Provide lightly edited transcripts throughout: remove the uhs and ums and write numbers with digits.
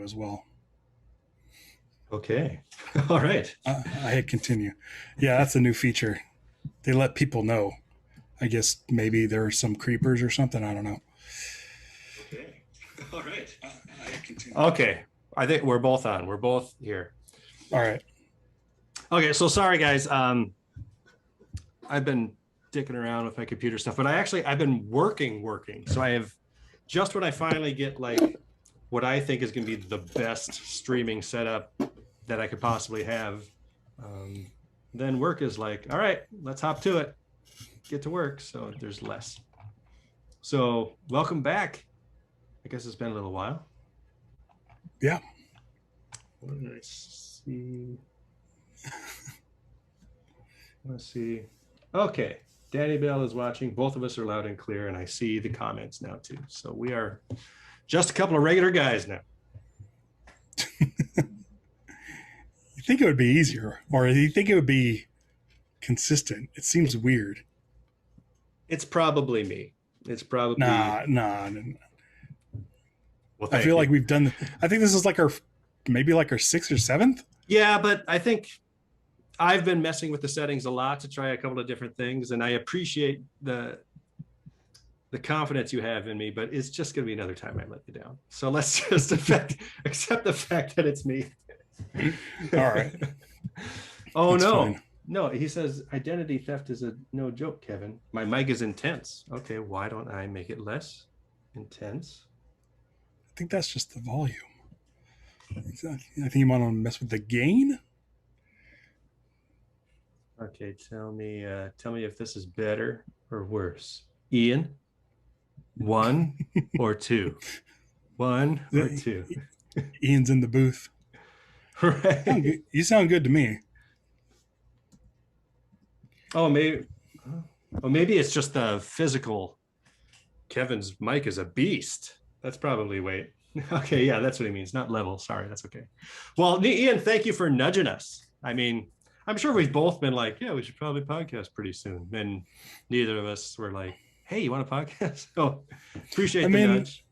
as well. Okay. All right. I hit continue. Yeah, that's a new feature. They let people know. I guess maybe there are some creepers or something. I don't know. Okay. All right. I hit continue. Okay. I think we're both on. We're both here. All right. Okay. So sorry, guys. I've been dicking around with my computer stuff, but I've been working. So I have just when I finally get like what I think is going to be the best streaming setup that I could possibly have. Then work is like, all right, let's hop to it, get to work. So there's less. So welcome back. I guess it's been a little while. Yeah. What did I see? Let's see. Okay. Danny Bell is watching. Both of us are loud and clear, and I see the comments now too. So we are just a couple of regular guys now. You think it would be easier, or you think it would be consistent? It seems weird. It's probably me. It's probably nah. Well, I feel like we've done. I think this is like maybe like our sixth or seventh. Yeah, but I think I've been messing with the settings a lot to try a couple of different things, and I appreciate the confidence you have in me, but it's just going to be another time I let you down. So let's just accept the fact that it's me. All right. Oh, that's no. Fine. No, he says identity theft is a no joke, Kevin. My mic is intense. Okay, why don't I make it less intense? I think that's just the volume. I think you want to mess with the gain. Okay, tell me if this is better or worse. Ian, 1 or 2? 1 or 2? Ian's in the booth. Right. You sound good to me. Oh, maybe it's just the physical. Kevin's mic is a beast. That's probably wait. Okay, yeah, that's what he means. Not level. Sorry, that's okay. Well, Ian, thank you for nudging us. I mean, I'm sure we've both been like, yeah, we should probably podcast pretty soon. And neither of us were like, hey, you want a podcast? So appreciate the nudge.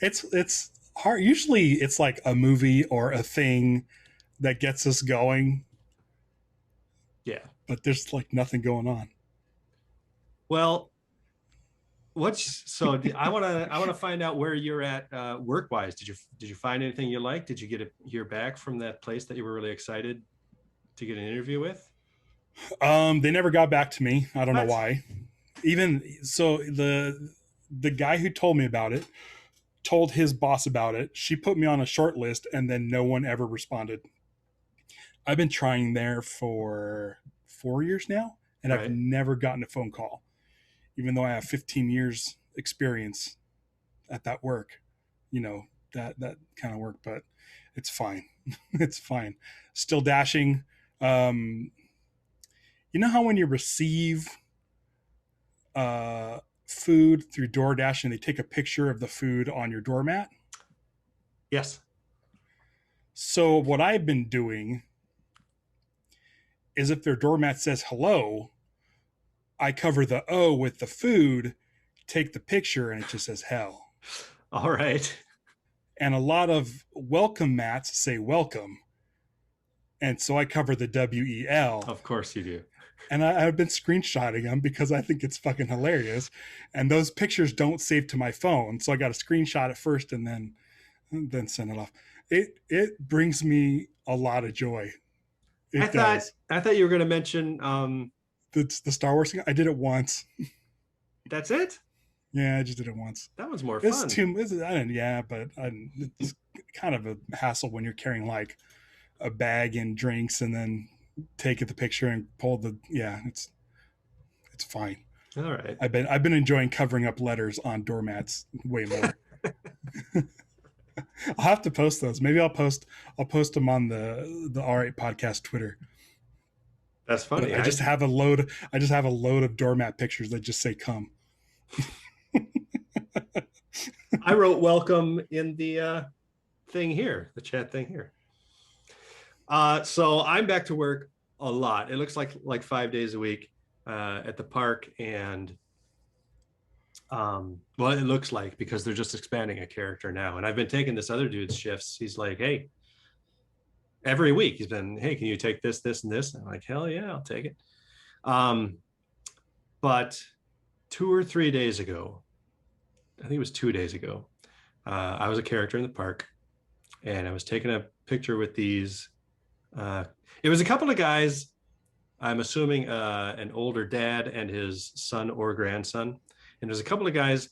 It's hard. Usually it's like a movie or a thing that gets us going. Yeah. But there's like nothing going on. Well, I want to find out where you're at work wise. Did you find anything you liked? Did you hear back from that place that you were really excited to get an interview with? They never got back to me. I don't know why. Even so, the guy who told me about it told his boss about it. She put me on a short list, and then no one ever responded. I've been trying there for 4 years now, and I've never gotten a phone call, even though I have 15 years experience at that work, that kind of work, but it's fine. It's fine. Still dashing. You know how when you receive food through DoorDash and they take a picture of the food on your doormat? Yes. So what I've been doing is if their doormat says hello, I cover the O with the food, take the picture, and it just says hell. All right. And a lot of welcome mats say welcome. And so I cover the WEL. Of course you do. And I've been screenshotting them because I think it's fucking hilarious. And those pictures don't save to my phone. So I got to screenshot it first and then send it off. It brings me a lot of joy. I thought you were going to mention the Star Wars thing. I did it once. That's it? Yeah, I just did it once. That was more fun. But it's kind of a hassle when you're carrying like a bag and drinks and then take the picture and pull it's fine. All right. I've been enjoying covering up letters on doormats way more. I'll have to post those. Maybe I'll post them on the All Right Podcast Twitter. That's funny. I just have a load of doormat pictures that just say come. I wrote welcome in the thing here, the chat thing here. So I'm back to work a lot. It looks like 5 days a week at the park, and Well, it looks like, because they're just expanding a character now. And I've been taking this other dude's shifts. He's like, hey, every week he's been, hey, can you take this, this, and this? And I'm like, hell yeah, I'll take it. Um, but 2 or 3 days ago, I think it was 2 days ago, I was a character in the park, and I was taking a picture with these. It was a couple of guys. I'm assuming an older dad and his son or grandson. And there's a couple of guys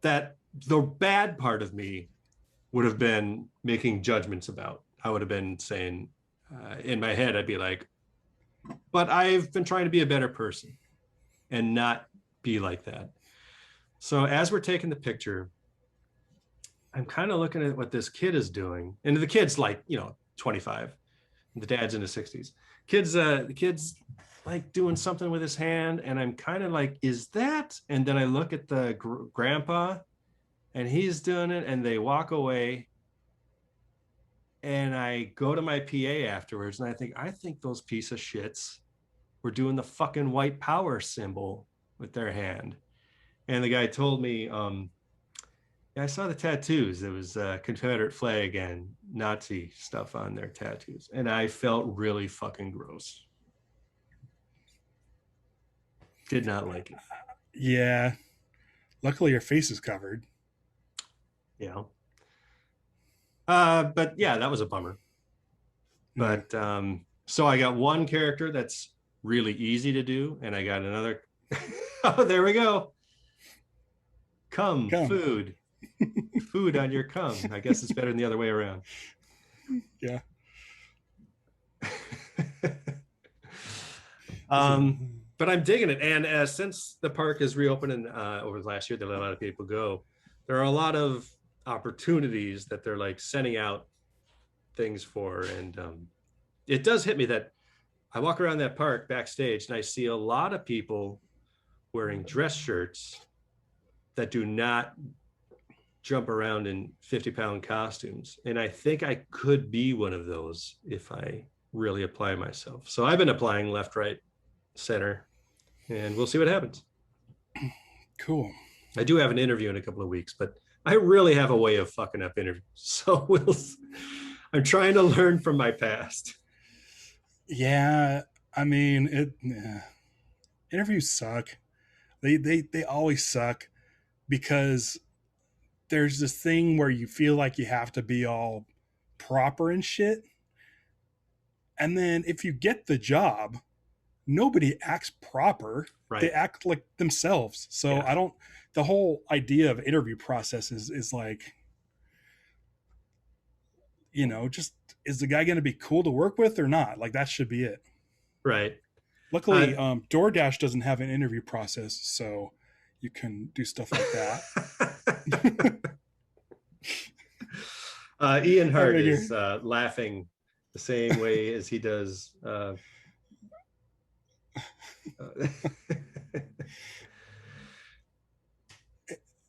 that the bad part of me would have been making judgments about. I would have been saying, in my head, I'd be like, but I've been trying to be a better person and not be like that. So as we're taking the picture, I'm kind of looking at what this kid is doing. And the kid's like, 25. The dad's in his 60s. The kid's like doing something with his hand. And I'm kind of like, is that? And then I look at the grandpa, and he's doing it, and they walk away. And I go to my PA afterwards, and I think those piece of shits were doing the fucking white power symbol with their hand. And the guy told me, yeah, I saw the tattoos. It was Confederate flag and Nazi stuff on their tattoos. And I felt really fucking gross. Did not like it. Yeah. Luckily, your face is covered. Yeah. But yeah, that was a bummer. But so I got one character that's really easy to do, and I got another. Oh, there we go. Cum. Food. Food on your cum. I guess it's better than the other way around. Yeah. But I'm digging it. And since the park is reopening over the last year, they let a lot of people go. There are a lot of opportunities that they're like sending out things for. And it does hit me that I walk around that park backstage and I see a lot of people wearing dress shirts that do not jump around in 50-pound costumes. And I think I could be one of those if I really apply myself. So I've been applying left, right, center, and we'll see what happens. Cool. I do have an interview in a couple of weeks, but I really have a way of fucking up interviews. So I'm trying to learn from my past. Yeah. I mean, interviews suck. They always suck, because there's this thing where you feel like you have to be all proper and shit. And then if you get the job, nobody acts proper. Right. They act like themselves. So yeah. The whole idea of interview process is like, just, is the guy going to be cool to work with or not? Like, that should be it. Right. Luckily, DoorDash doesn't have an interview process, so you can do stuff like that. Ian Hart is laughing the same way as he does.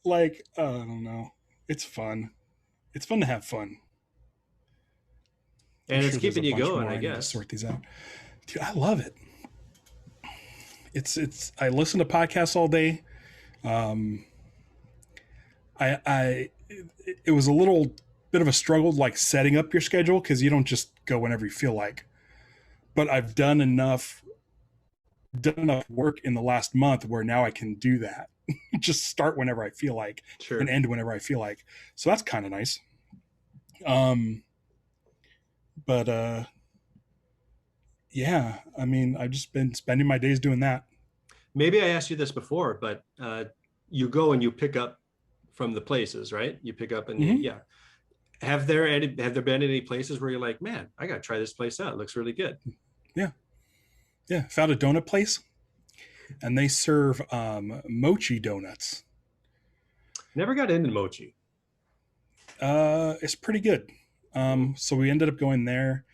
Like, I don't know. It's fun. It's fun to have fun. And it's keeping you going, I guess. To sort these out. Dude, I love it. I listen to podcasts all day. It was a little bit of a struggle, like setting up your schedule, because you don't just go whenever you feel like. But I've done enough work in the last month where now I can do that. Just start whenever I feel like, sure, and end whenever I feel like. So that's kind of nice. But yeah, I mean, I've just been spending my days doing that. Maybe I asked you this before, but you go and you pick up from the places, right? You pick up and yeah. Have there been any places where you're like, man, I got to try this place out. It looks really good. Yeah. Yeah. Found a donut place, and they serve mochi donuts. Never got into mochi. It's pretty good. So we ended up going there.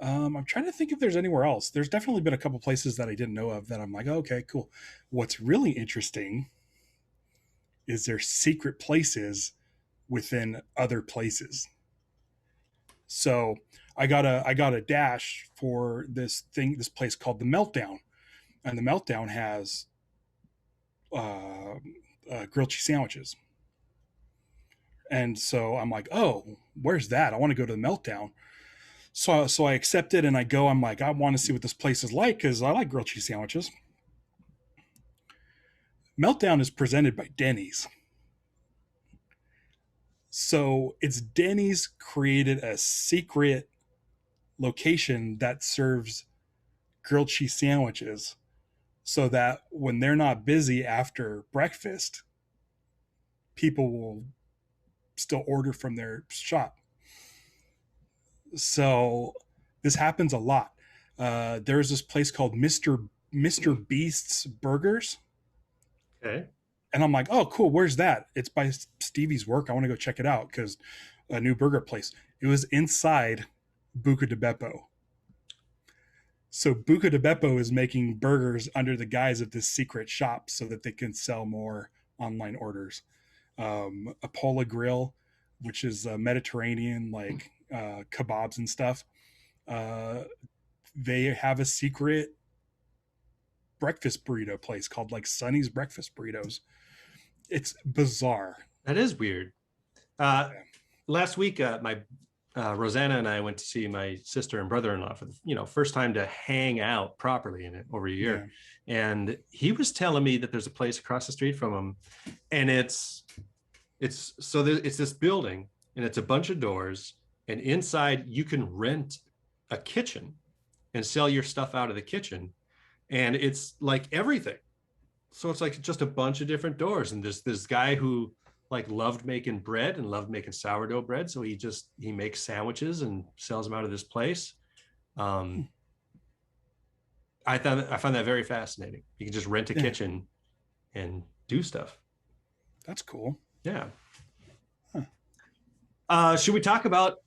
I'm trying to think if there's anywhere else. There's definitely been a couple places that I didn't know of that I'm like, oh, okay, cool. What's really interesting is there's secret places within other places. So I got a dash for this place called the Meltdown, and the Meltdown has grilled cheese sandwiches. And so I'm like, oh, where's that? I want to go to the Meltdown. So I accept it and I go. I'm like, I want to see what this place is like because I like grilled cheese sandwiches. Meltdown is presented by Denny's. So it's Denny's created a secret location that serves grilled cheese sandwiches so that when they're not busy after breakfast, people will still order from their shop. So this happens a lot. There's this place called Mr. Beast's Burgers. Okay. And I'm like, oh, cool. Where's that? It's by Stevie's work. I want to go check it out because a new burger place. It was inside Buca de Beppo. So Buca de Beppo is making burgers under the guise of this secret shop so that they can sell more online orders. Apolla Grill, which is Mediterranean, like kebabs and stuff. They have a secret breakfast burrito place called like Sonny's Breakfast Burritos. It's bizarre. That is weird. Last week, my Rosanna and I went to see my sister and brother-in-law for the first time to hang out properly in it over a year. Yeah. And he was telling me that there's a place across the street from him, and it's this building, and it's a bunch of doors, and inside you can rent a kitchen and sell your stuff out of the kitchen, and it's like everything. So it's like just a bunch of different doors, and this guy who like loved making bread and loved making sourdough bread, so he makes sandwiches and sells them out of this place. I found that very fascinating. You can just rent a kitchen and do stuff. That's cool. Yeah. Huh. Should we talk about?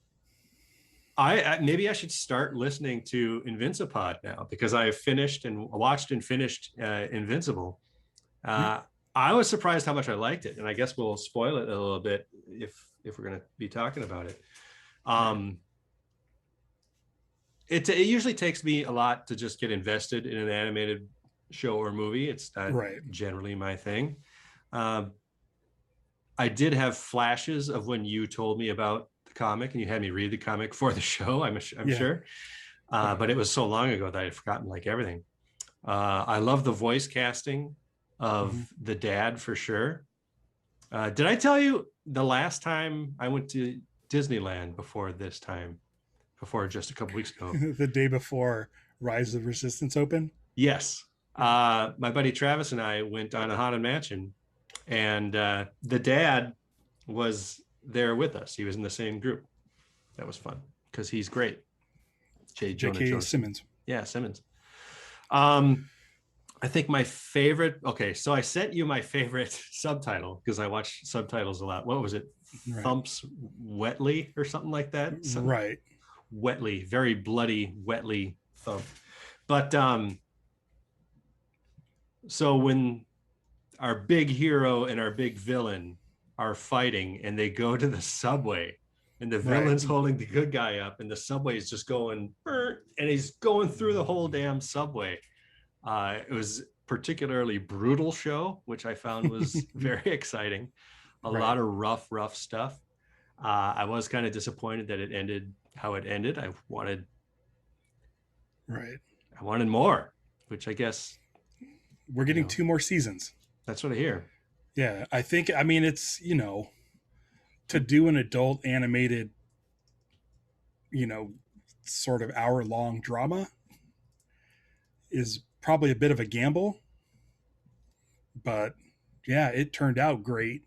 Maybe I should start listening to Invincipod now because I finished and watched and finished Invincible. I was surprised how much I liked it, and I guess we'll spoil it a little bit if we're going to be talking about it. It usually takes me a lot to just get invested in an animated show or movie. It's not generally my thing. I did have flashes of when you told me about the comic and you had me read the comic for the show. I'm sure, but it was so long ago that I had forgotten like everything. I love the voice casting of the dad for sure. Did I tell you the last time I went to Disneyland before just a couple weeks ago? The day before Rise of Resistance opened? Yes. My buddy Travis and I went on a Haunted Mansion, and the dad was there with us. He was in the same group. That was fun because he's great. J.K. Simmons. Yeah, Simmons. I think my favorite. Okay, so I sent you my favorite subtitle because I watch subtitles a lot. What was it? Right. Thumps wetly or something like that. Right. Wetly, very bloody, wetly thump. But so when our big hero and our big villain are fighting and they go to the subway and the villain's holding the good guy up and the subway is just going and he's going through the whole damn subway. It was particularly brutal show, which I found was very exciting. A lot of rough stuff. I was kind of disappointed that it ended how it ended. I wanted more, which I guess we're getting 2 more seasons. That's what I hear. Yeah, I mean, it's, to do an adult animated, sort of hour-long drama is probably a bit of a gamble, but yeah, it turned out great.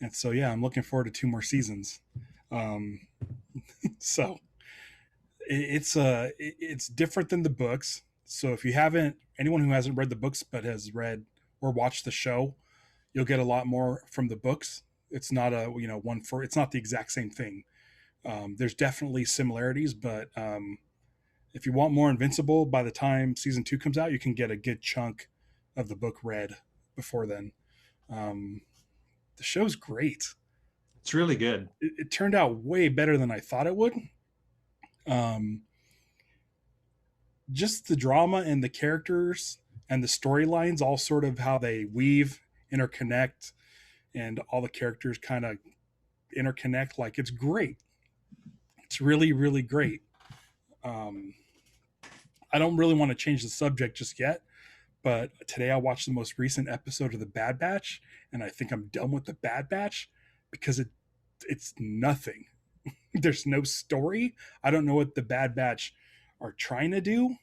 And so, yeah, I'm looking forward to 2 more seasons. So it's different than the books. So if anyone who hasn't read the books, but has read or watched the show, you'll get a lot more from the books. It's not it's not the exact same thing. There's definitely similarities, but if you want more Invincible, by the time season 2 comes out, you can get a good chunk of the book read before then. The show's great. It's really good. It turned out way better than I thought it would. Just the drama and the characters and the storylines, all sort of how they weave interconnect and all the characters kind of interconnect. Like, it's great. It's really, really great. Um, I don't really want to change the subject just yet, but today I watched the most recent episode of The Bad Batch, and I think I'm done with The Bad Batch because it's nothing. There's no story. I don't know what The Bad Batch are trying to do,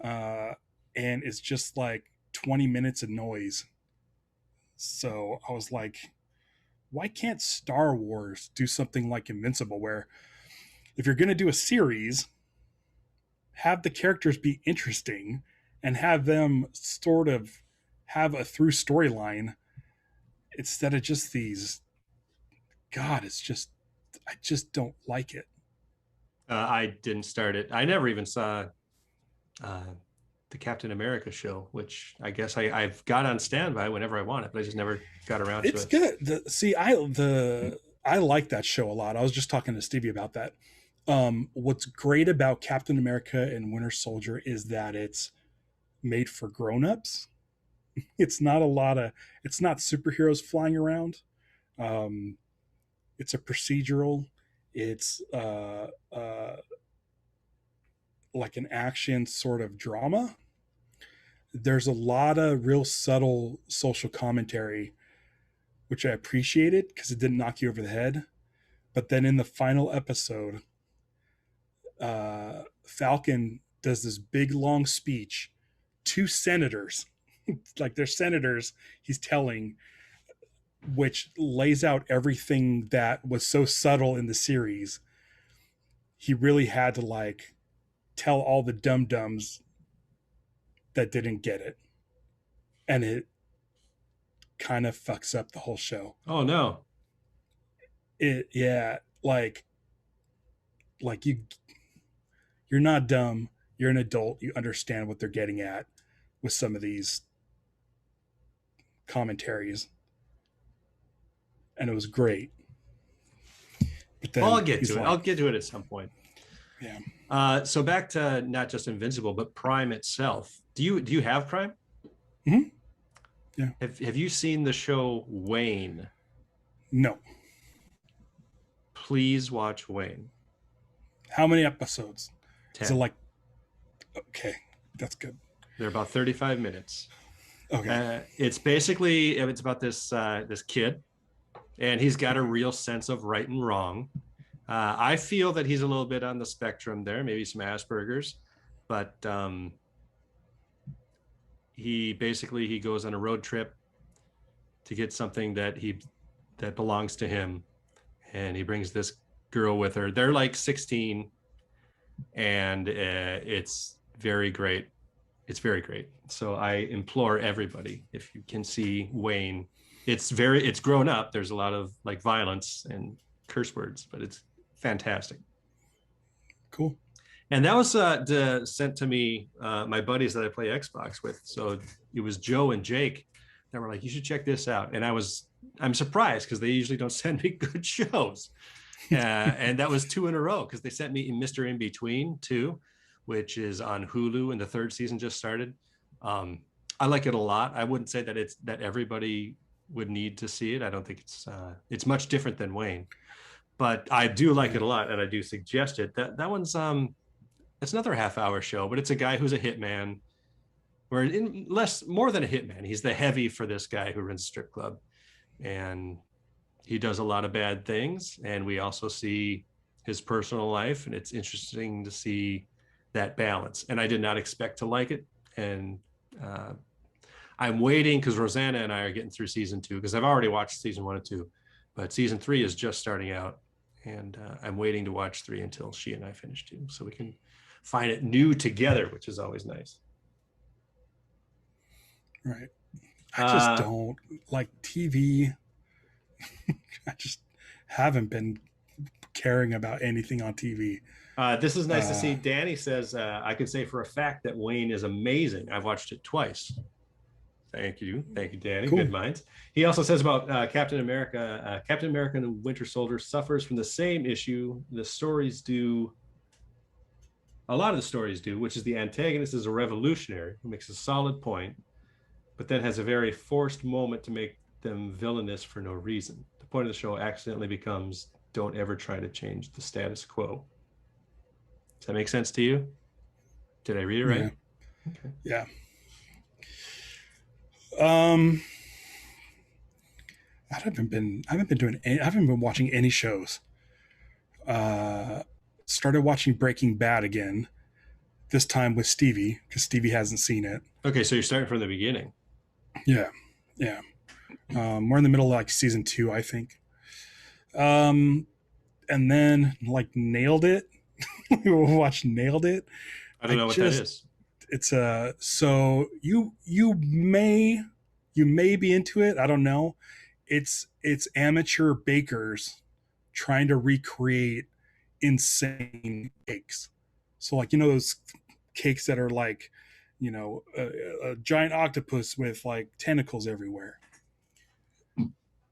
and it's just like 20 minutes of noise. So I was like, why can't Star Wars do something like Invincible, where if you're going to do a series, have the characters be interesting and have them sort of have a through storyline instead of just these. God, it's just, I just don't like it. I didn't start it. I never even saw uh, the Captain America show, which I guess I've got on standby whenever I want it, but I just never got around to It's it. good. I like that show a lot. I was just talking to Stevie about that. What's great about Captain America and Winter Soldier is that it's made for grown-ups. It's not a lot of, it's not superheroes flying around. Um, it's a procedural. It's like an action sort of drama. There's a lot of real subtle social commentary, which I appreciated because it didn't knock you over the head. But then in the final episode, Falcon does this big long speech to senators, like they're senators. He's telling, which lays out everything that was so subtle in the series. He really had to like tell all the dum dums that didn't get it, and it kind of fucks up the whole show. Oh no. It yeah, like you're not dumb. You're an adult. You understand what they're getting at with some of these commentaries, and it was great. But then Well, I'll get to it. like, I'll get to it at some point. yeah. So back to not just Invincible, but Prime itself. Do you have Prime? Mm-hmm. Yeah. Have you seen the show Wayne? No. Please watch Wayne. How many episodes? 10. Is it like, okay, that's good. They're about 35 minutes. Okay. It's about this kid, and he's got a real sense of right and wrong. I feel that he's a little bit on the spectrum there, maybe some Asperger's, but he goes on a road trip to get something that belongs to him, and he brings this girl with her. They're like 16, and it's very great. It's very great. So I implore everybody, if you can see Wayne, it's grown up. There's a lot of like violence and curse words, but it's fantastic. Cool. And that was sent to me, my buddies that I play Xbox with. So it was Joe and Jake that were like, you should check this out. And I'm surprised because they usually don't send me good shows. And that was 2 in a row because they sent me Mr. In Between too, which is on Hulu, and the 3rd season just started. I like it a lot. I wouldn't say that everybody would need to see it. I don't think it's much different than Wayne, but I do like it a lot, and I do suggest it. That one's it's another half-hour show, but it's a guy who's a hitman, or more than a hitman. He's the heavy for this guy who runs a strip club, and he does a lot of bad things. And we also see his personal life, and it's interesting to see that balance. And I did not expect to like it, and I'm waiting because Rosanna and I are getting through season 2 because I've already watched season 1 and 2, but season 3 is just starting out, and I'm waiting to watch 3 until she and I finish 2, so we can find it new together, which is always nice. Right. I just don't like TV. I just haven't been caring about anything on TV. This is nice to see. Danny says, I can say for a fact that Wayne is amazing. I've watched it twice. Thank you, Danny. Cool. Good minds. He also says about Captain America. Captain America and the Winter Soldier suffers from the same issue. A lot of the stories do, which is the antagonist is a revolutionary who makes a solid point, but then has a very forced moment to make them villainous for no reason. The point of the show accidentally becomes don't ever try to change the status quo. Does that make sense to you? Did I read it Yeah. right? Okay. Yeah. Um, I haven't been watching any shows. Uh, Started watching Breaking Bad again. This time with Stevie because Stevie hasn't seen it. Okay, so you're starting from the beginning. Yeah, yeah. We're in the middle of like season 2, I think. And then like Nailed It. We watched Nailed It. I don't know what that is. It's so you may be into it. I don't know. It's amateur bakers trying to recreate insane cakes. So like those cakes that are like a giant octopus with like tentacles everywhere,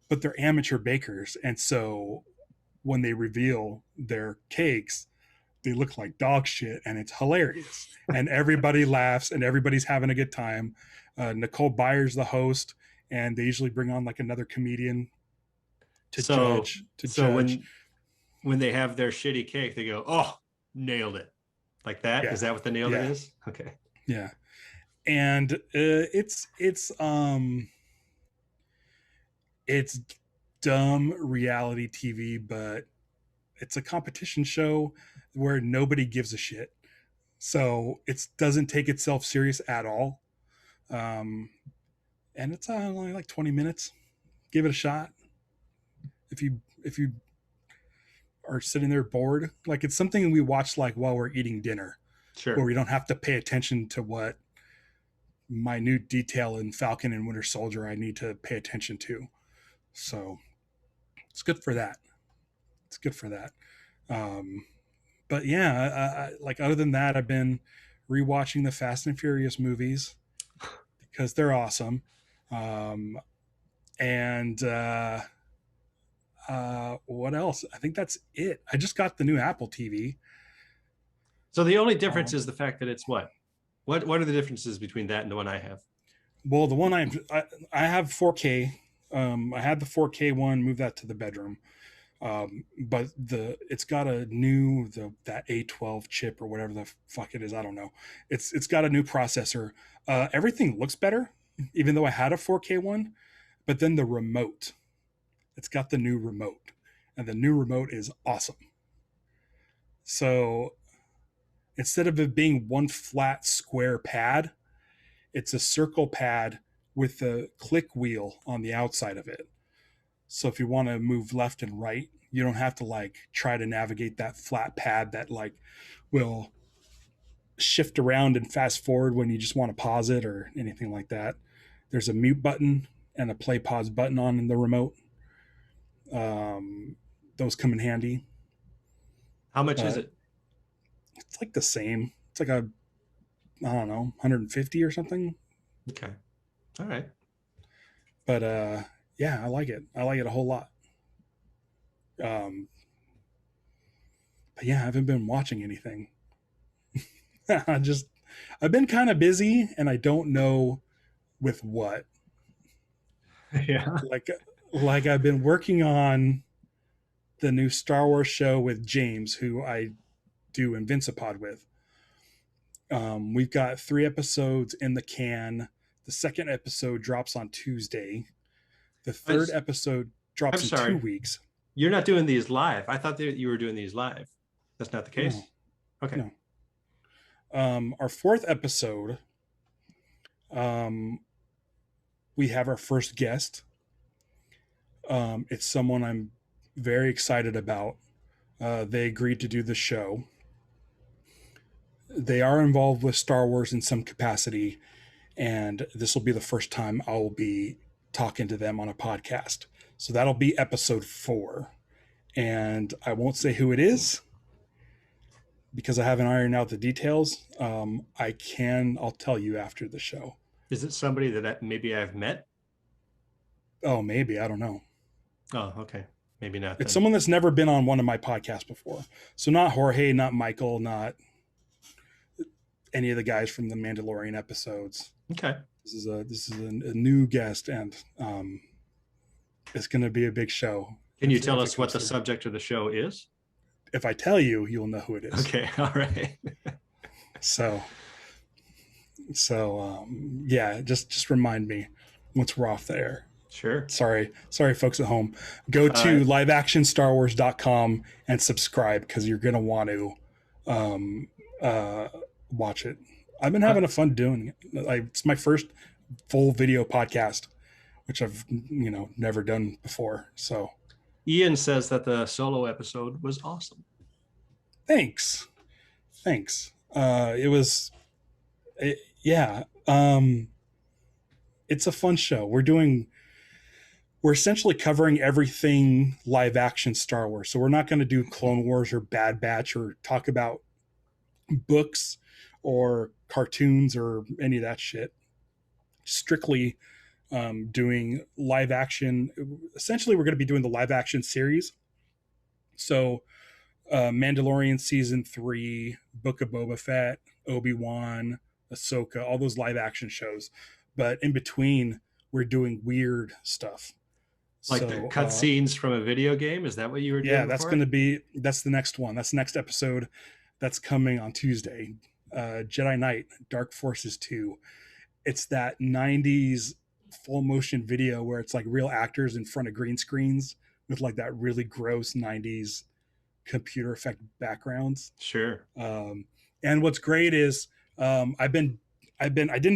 but they're amateur bakers, and so when they reveal their cakes, they look like dog shit, and it's hilarious. And everybody laughs, and everybody's having a good time. Nicole Byer's the host, and they usually bring on like another comedian to judge. When they have their shitty cake, they go, "Oh, nailed it!" Like that. Yeah. Is that what the nailed it is? Okay. Yeah, and it's dumb reality TV, but it's a competition show where nobody gives a shit. So it doesn't take itself serious at all. And it's only like 20 minutes. Give it a shot. If you are sitting there bored, like it's something we watch like while we're eating dinner, Sure. where we don't have to pay attention to what minute detail in Falcon and Winter Soldier I need to pay attention to. So it's good for that. It's good for that. But yeah, like other than that, I've been rewatching the Fast and Furious movies because they're awesome. And what else? I think that's it. I just got the new Apple TV. So the only difference is the fact that it's what? What are the differences between that and the one I have? Well, the one I have 4K. I had the 4K one, moved that to the bedroom. But it's got a new that A12 chip or whatever the fuck it is. I don't know. It's got a new processor. Everything looks better, even though I had a 4K one. But then the remote, it's got the new remote, and the new remote is awesome. So instead of it being one flat square pad, it's a circle pad with a click wheel on the outside of it. So if you want to move left and right, you don't have to like try to navigate that flat pad that like will shift around and fast forward when you just want to pause it or anything like that. There's a mute button and a play pause button on the remote. Those come in handy. How much is it? It's like the same. It's like I don't know, 150 or something. Okay. All right. But yeah, I like it. I like it a whole lot. But yeah, I haven't been watching anything. I've been kind of busy, and I don't know with what. Yeah. Like I've been working on the new Star Wars show with James, who I do Invincipod with. We've got 3 episodes in the can. The second episode drops on Tuesday. The third episode drops in 2 weeks. You're not doing these live. I thought that you were doing these live. That's not the case. No. Okay. No. Our 4th episode, we have our first guest. It's someone I'm very excited about. They agreed to do the show. They are involved with Star Wars in some capacity, and this will be the first time I will be talking to them on a podcast. So that'll be episode 4. And I won't say who it is because I haven't ironed out the details. I'll tell you after the show. Is it somebody that maybe I've met? Oh, maybe. I don't know. Oh, okay. Maybe not. It's someone that's never been on one of my podcasts before. So not Jorge, not Michael, not any of the guys from the Mandalorian episodes. Okay. This is a new guest, and it's going to be a big show. Can you if tell it us what comes the through. subject of the show is? If I tell you, you'll know who it is. Okay, all right. So, yeah, just remind me once we're off the air. Sure. Sorry, folks at home. Go to liveactionstarwars.com and subscribe because you're gonna want to watch it. I've been having a fun doing it. It's my first full video podcast, which I've never done before. So Ian says that the solo episode was awesome. thanks. Yeah. It's a fun show. We're essentially covering everything live action Star Wars. So we're not going to do Clone Wars or Bad Batch or talk about books or cartoons or any of that shit. Strictly doing live action. Essentially, we're going to be doing the live action series. So Mandalorian season 3, Book of Boba Fett, Obi-Wan, Ahsoka, all those live action shows. But in between, we're doing weird stuff. Like the cutscenes from a video game? Is that what you were doing? Yeah, that's the next one. That's the next episode that's coming on Tuesday. Jedi Knight, Dark Forces 2. It's that 90s full motion video where it's like real actors in front of green screens with like that really gross 90s computer effect backgrounds. Sure. And what's great is I didn't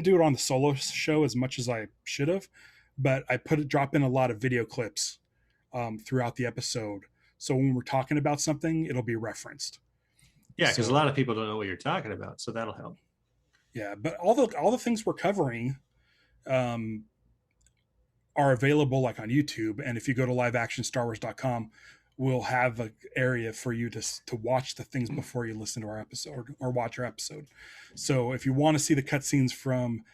do it on the solo show as much as I should have, but I drop in a lot of video clips throughout the episode. So when we're talking about something, it'll be referenced. Yeah, because a lot of people don't know what you're talking about, so that'll help. Yeah, but all the things we're covering are available like on YouTube, and if you go to liveactionstarwars.com, we'll have an area for you to watch the things before you listen to our episode or watch our episode. So if you want to see the cutscenes from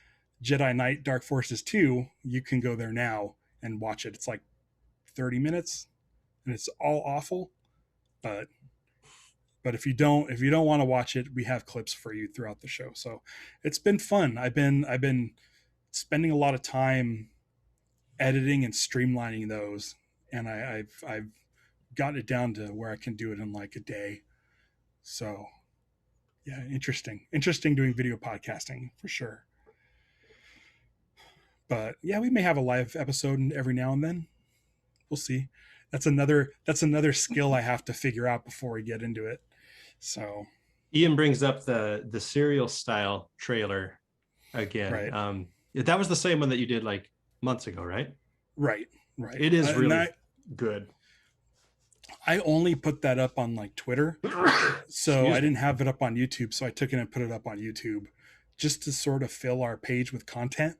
Jedi Knight Dark Forces 2, you can go there now and watch it. It's like 30 minutes and it's all awful, but if you don't want to watch it, we have clips for you throughout the show. So it's been fun. I've been spending a lot of time editing and streamlining those, and I've gotten it down to where I can do it in like a day. So yeah, interesting doing video podcasting for sure. But yeah, we may have a live episode every now and then. We'll see. That's another skill I have to figure out before we get into it. So Ian brings up the serial style trailer again. Right. That was the same one that you did like months ago, right? Right. It is really good. I only put that up on like Twitter. So I didn't have it up on YouTube. So I took it and put it up on YouTube just to sort of fill our page with content.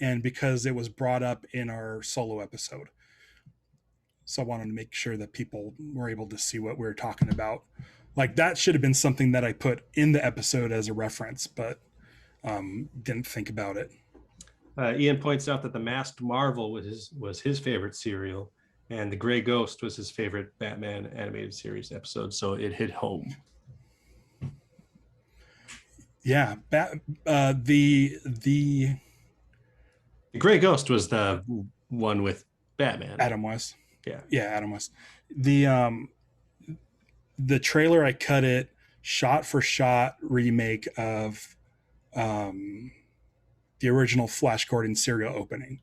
And because it was brought up in our solo episode. So I wanted to make sure that people were able to see what we were talking about. Like that should have been something that I put in the episode as a reference, but didn't think about it. Ian points out that the Masked Marvel was his favorite serial, and the Gray Ghost was his favorite Batman animated series episode. So it hit home. Yeah, the Gray Ghost was the one with Batman. Adam West. Yeah, Adam West. The trailer, I cut it shot for shot remake of the original Flash Gordon serial opening.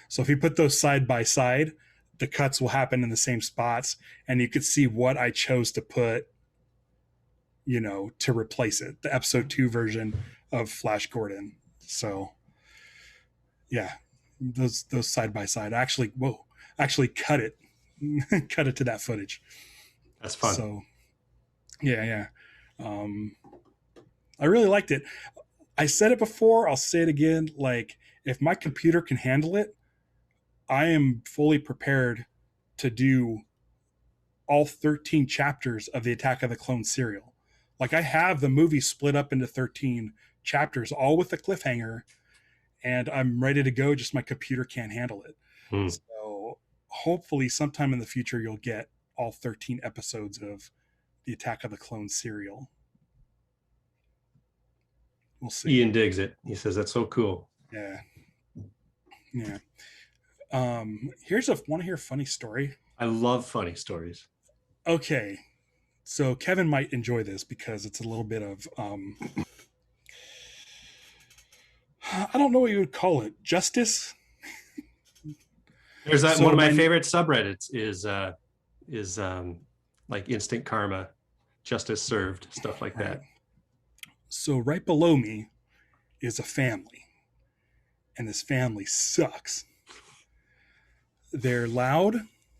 So if you put those side by side, the cuts will happen in the same spots, and you could see what I chose to put, to replace it. The episode 2 version of Flash Gordon. So yeah, those side by side. Actually cut it to that footage. That's fun. So yeah. I really liked it. I said it before, I'll say it again. Like, if my computer can handle it, I am fully prepared to do all 13 chapters of the Attack of the Clones serial. Like, I have the movie split up into 13 chapters, all with a cliffhanger, and I'm ready to go, just my computer can't handle it. So hopefully sometime in the future you'll get all 13 episodes of the Attack of the Clones serial. We'll see. Ian digs it. He says that's so cool. Yeah, Yeah. Here's a want to hear a funny story. I love funny stories. Okay, so Kevin might enjoy this because it's a little bit of I don't know what you would call it, justice. There's that So one of my my favorite subreddits is like instant karma, justice served, stuff like right. that. So right below me is a family, and this family sucks. They're loud.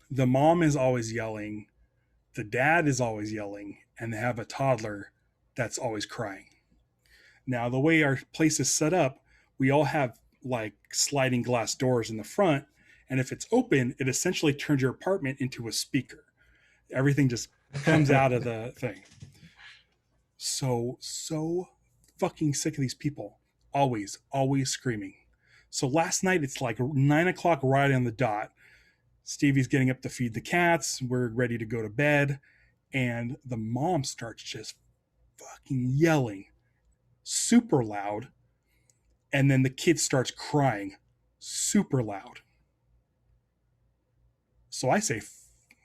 The mom is always yelling. The dad is always yelling, and they have a toddler that's always crying. Now, the way our place is set up, we all have like sliding glass doors in the front, and if it's open, it essentially turns your apartment into a speaker. Everything just comes out of the thing. So fucking sick of these people. Always screaming. So last night it's like 9 o'clock right on the dot. Stevie's getting up to feed the cats. We're ready to go to bed. And the mom starts just fucking yelling super loud. And then the kid starts crying super loud. So I say,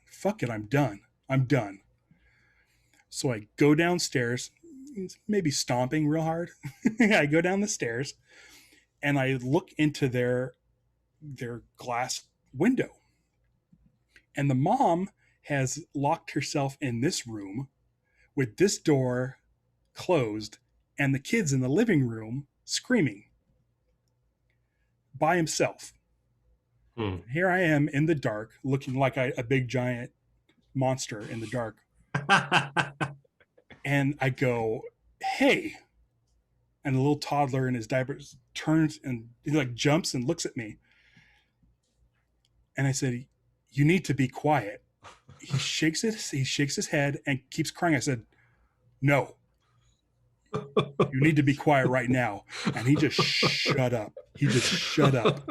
fuck it, I'm done. I'm done. So I go downstairs, maybe stomping real hard. I go down the stairs and I look into their glass window. And the mom has locked herself in this room with this door closed and the kids in the living room screaming by himself. Here I am in the dark, looking like a big giant monster in the dark. And I go, hey. And the little toddler in his diapers turns and he like jumps and looks at me. And I said, you need to be quiet. He shakes his head and keeps crying. I said, no. You need to be quiet right now. And he just shut up. He just shut up.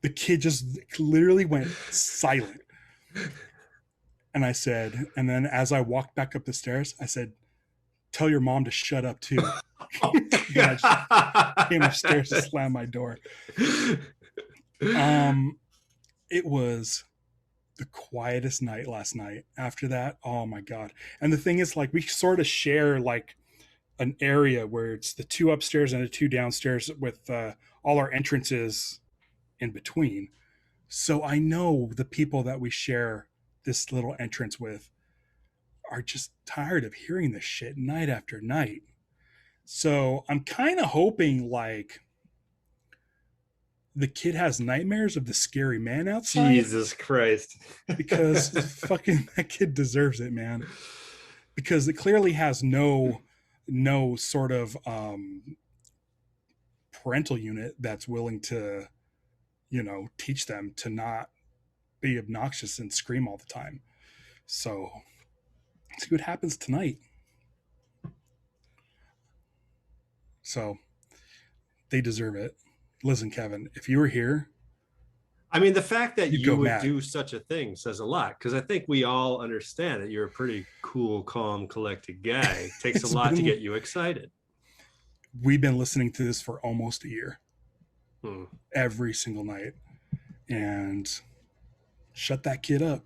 The kid just literally went silent. And I said, and then as I walked back up the stairs, I said, tell your mom to shut up too. Then I came upstairs to slam my door. It was the quietest night last night. After that, oh my God. And the thing is, like, we sort of share like an area where it's the two upstairs and the two downstairs with all our entrances in between. So I know the people that we share this little entrance with are just tired of hearing this shit night after night. So I'm kind of hoping like the kid has nightmares of the scary man outside. Jesus Christ. Because fucking that kid deserves it, man. Because it clearly has no sort of parental unit that's willing to, teach them to not be obnoxious and scream all the time. So see what happens tonight. So they deserve it. Listen, Kevin, if you were here, I mean, the fact that you would mad. do such a thing says a lot, because I think we all understand that you're a pretty cool, calm, collected guy. It takes a lot to get you excited. We've been listening to this for almost a year. Every single night. And shut that kid up.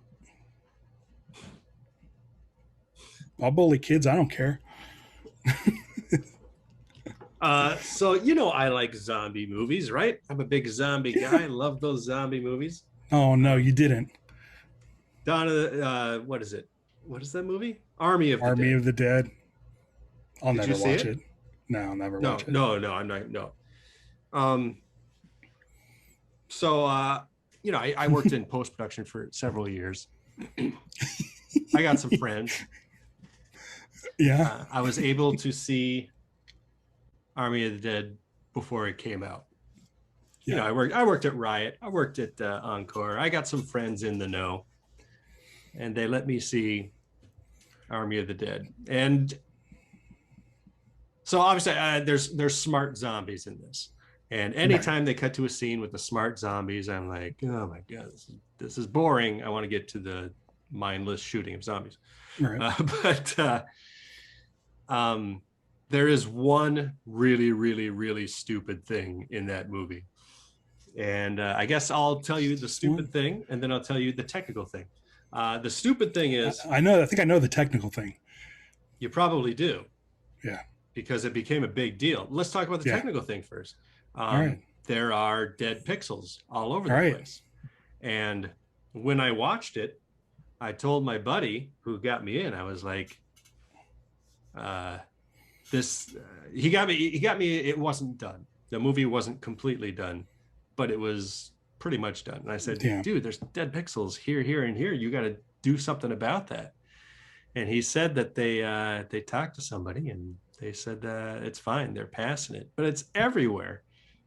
I'll bully kids. I don't care. So I like zombie movies, right? I'm a big zombie guy. I love those zombie movies. Oh no, you didn't. Dawn of the what is it? What is that movie? Army of the Dead. I'll Did never watch it. No, I'll never watch it. No, I'm not. No. So I worked in post-production for several years. I got some friends. Yeah. I was able to see Army of the Dead before it came out. Yeah. I worked at Riot. I worked at Encore. I got some friends in the know, and they let me see Army of the Dead. And so obviously there's smart zombies in this. And anytime they cut to a scene with the smart zombies, I'm like, oh my God, this is boring. I want to get to the mindless shooting of zombies. Right. But there is one really, really, really stupid thing in that movie. And I guess I'll tell you the stupid thing, and then I'll tell you the technical thing. The stupid thing is, I know. I think I know the technical thing. you probably do, Yeah. because it became a big deal. Let's talk about the Yeah. technical thing first. All right. There are dead pixels all over All the right. place. And when I watched it, I told my buddy who got me in, I was like, he got me, it wasn't done. The movie wasn't completely done, but it was pretty much done. And I said, Yeah. dude, there's dead pixels here, here, and here. You got to do something about that. And he said that they talked to somebody and they said it's fine. They're passing it, but it's everywhere.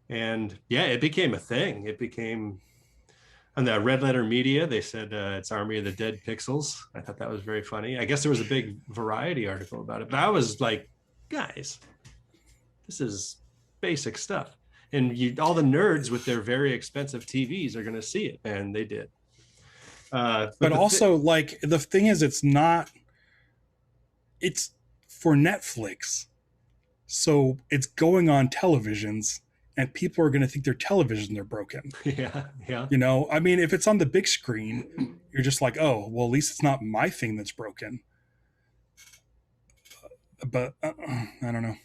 And yeah, it became a thing. It became on the Red Letter Media. They said it's Army of the Dead Pixels. I thought that was very funny. I guess there was a big Variety article about it, but I was like, guys, this is basic stuff. And all the nerds with their very expensive TVs are going to see it, and they did. But also, like, the thing is, it's for Netflix, so it's going on televisions, and people are going to think their televisions are broken. Yeah. You know, I mean, if it's on the big screen, you're just like, oh, well, at least it's not my thing that's broken. But I don't know.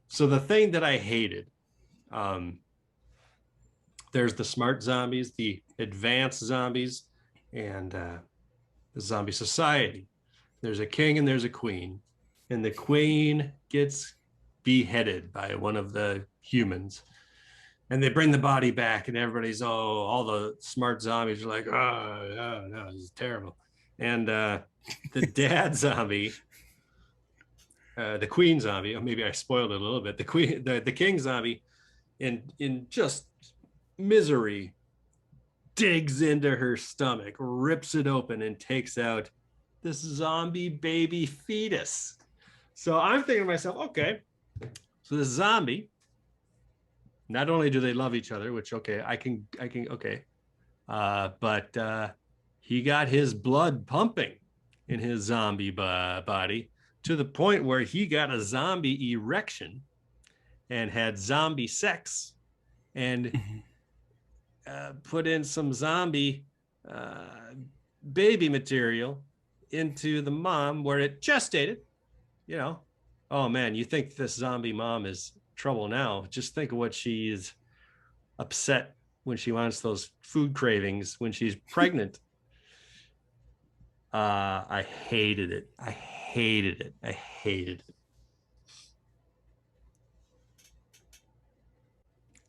So the thing that I hated, there's the smart zombies, the advanced zombies, and the zombie society. There's a king and there's a queen, and the queen gets beheaded by one of the humans, and they bring the body back, and everybody's all the smart zombies are like, oh no, this is terrible. And the dad zombie, the queen zombie, or maybe I spoiled it a little bit, the king zombie, in just misery, digs into her stomach, rips it open, and takes out this zombie baby fetus. So I'm thinking to myself, okay, so this zombie, not only do they love each other, which I can okay, but he got his blood pumping in his zombie body to the point where he got a zombie erection and had zombie sex and put in some zombie baby material into the mom where it gestated, you know. Oh man, you think this zombie mom is trouble now? Just think of what she's upset when she wants those food cravings when she's pregnant. I hated it. I hated it.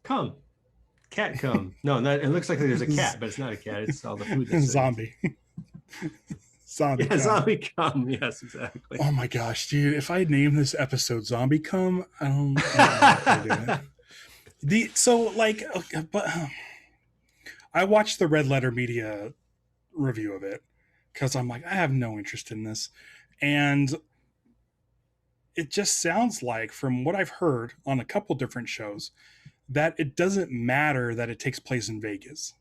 Come. Cat come. No, it looks like there's a cat, but it's not a cat. It's all the food. Zombie. Zombie. Yeah, zombie come. Yes, exactly. Oh my gosh, dude! If I name this episode "Zombie Come," I don't know how to do it. But I watched the Red Letter Media review of it because I'm like, I have no interest in this, and it just sounds like, from what I've heard on a couple different shows, that it doesn't matter that it takes place in Vegas.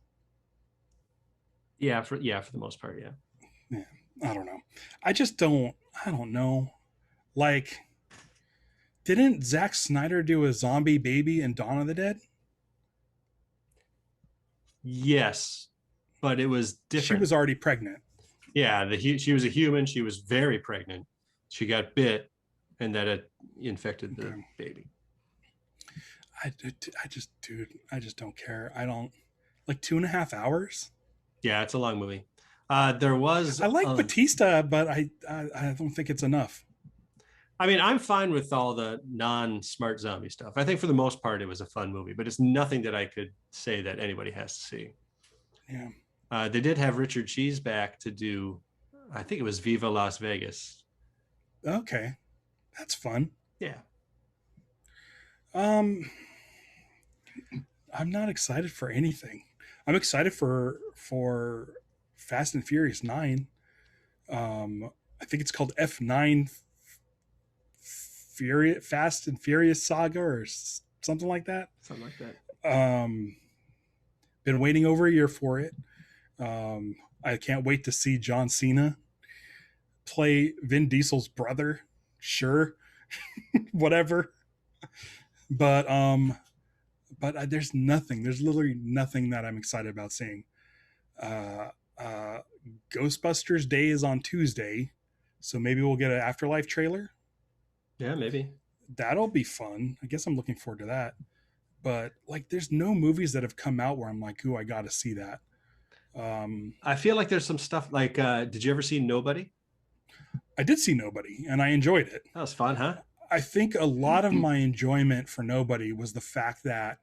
Yeah, for the most part, yeah. Yeah, I don't know. I don't know. Like, didn't Zack Snyder do a zombie baby in Dawn of the Dead? Yes, but it was different. She was already pregnant. Yeah, she was a human. She was very pregnant. She got bit, and that it infected the baby. I just don't care. I don't like 2.5 hours. Yeah, it's a long movie. There was. I like Batista, but I don't think it's enough. I mean, I'm fine with all the non-smart zombie stuff. I think for the most part, it was a fun movie, but it's nothing that I could say that anybody has to see. Yeah. They did have Richard Cheese back to do, I think it was Viva Las Vegas. Okay, that's fun. Yeah. I'm not excited for anything. I'm excited for Fast and Furious 9. I think it's called F9 Fast and Furious Saga or something like that. Something like that. Been waiting over a year for it. I can't wait to see John Cena play Vin Diesel's brother. Sure. Whatever. But but there's nothing. There's literally nothing that I'm excited about seeing. Uh, uh, Ghostbusters Day is on Tuesday, so maybe we'll get an Afterlife trailer. Yeah, maybe. That'll be fun. I guess I'm looking forward to that. But like, there's no movies that have come out where I'm like, ooh, I got to see that. I feel like there's some stuff like, did you ever see Nobody? I did see Nobody, and I enjoyed it. That was fun, huh? I think a lot of my enjoyment for Nobody was the fact that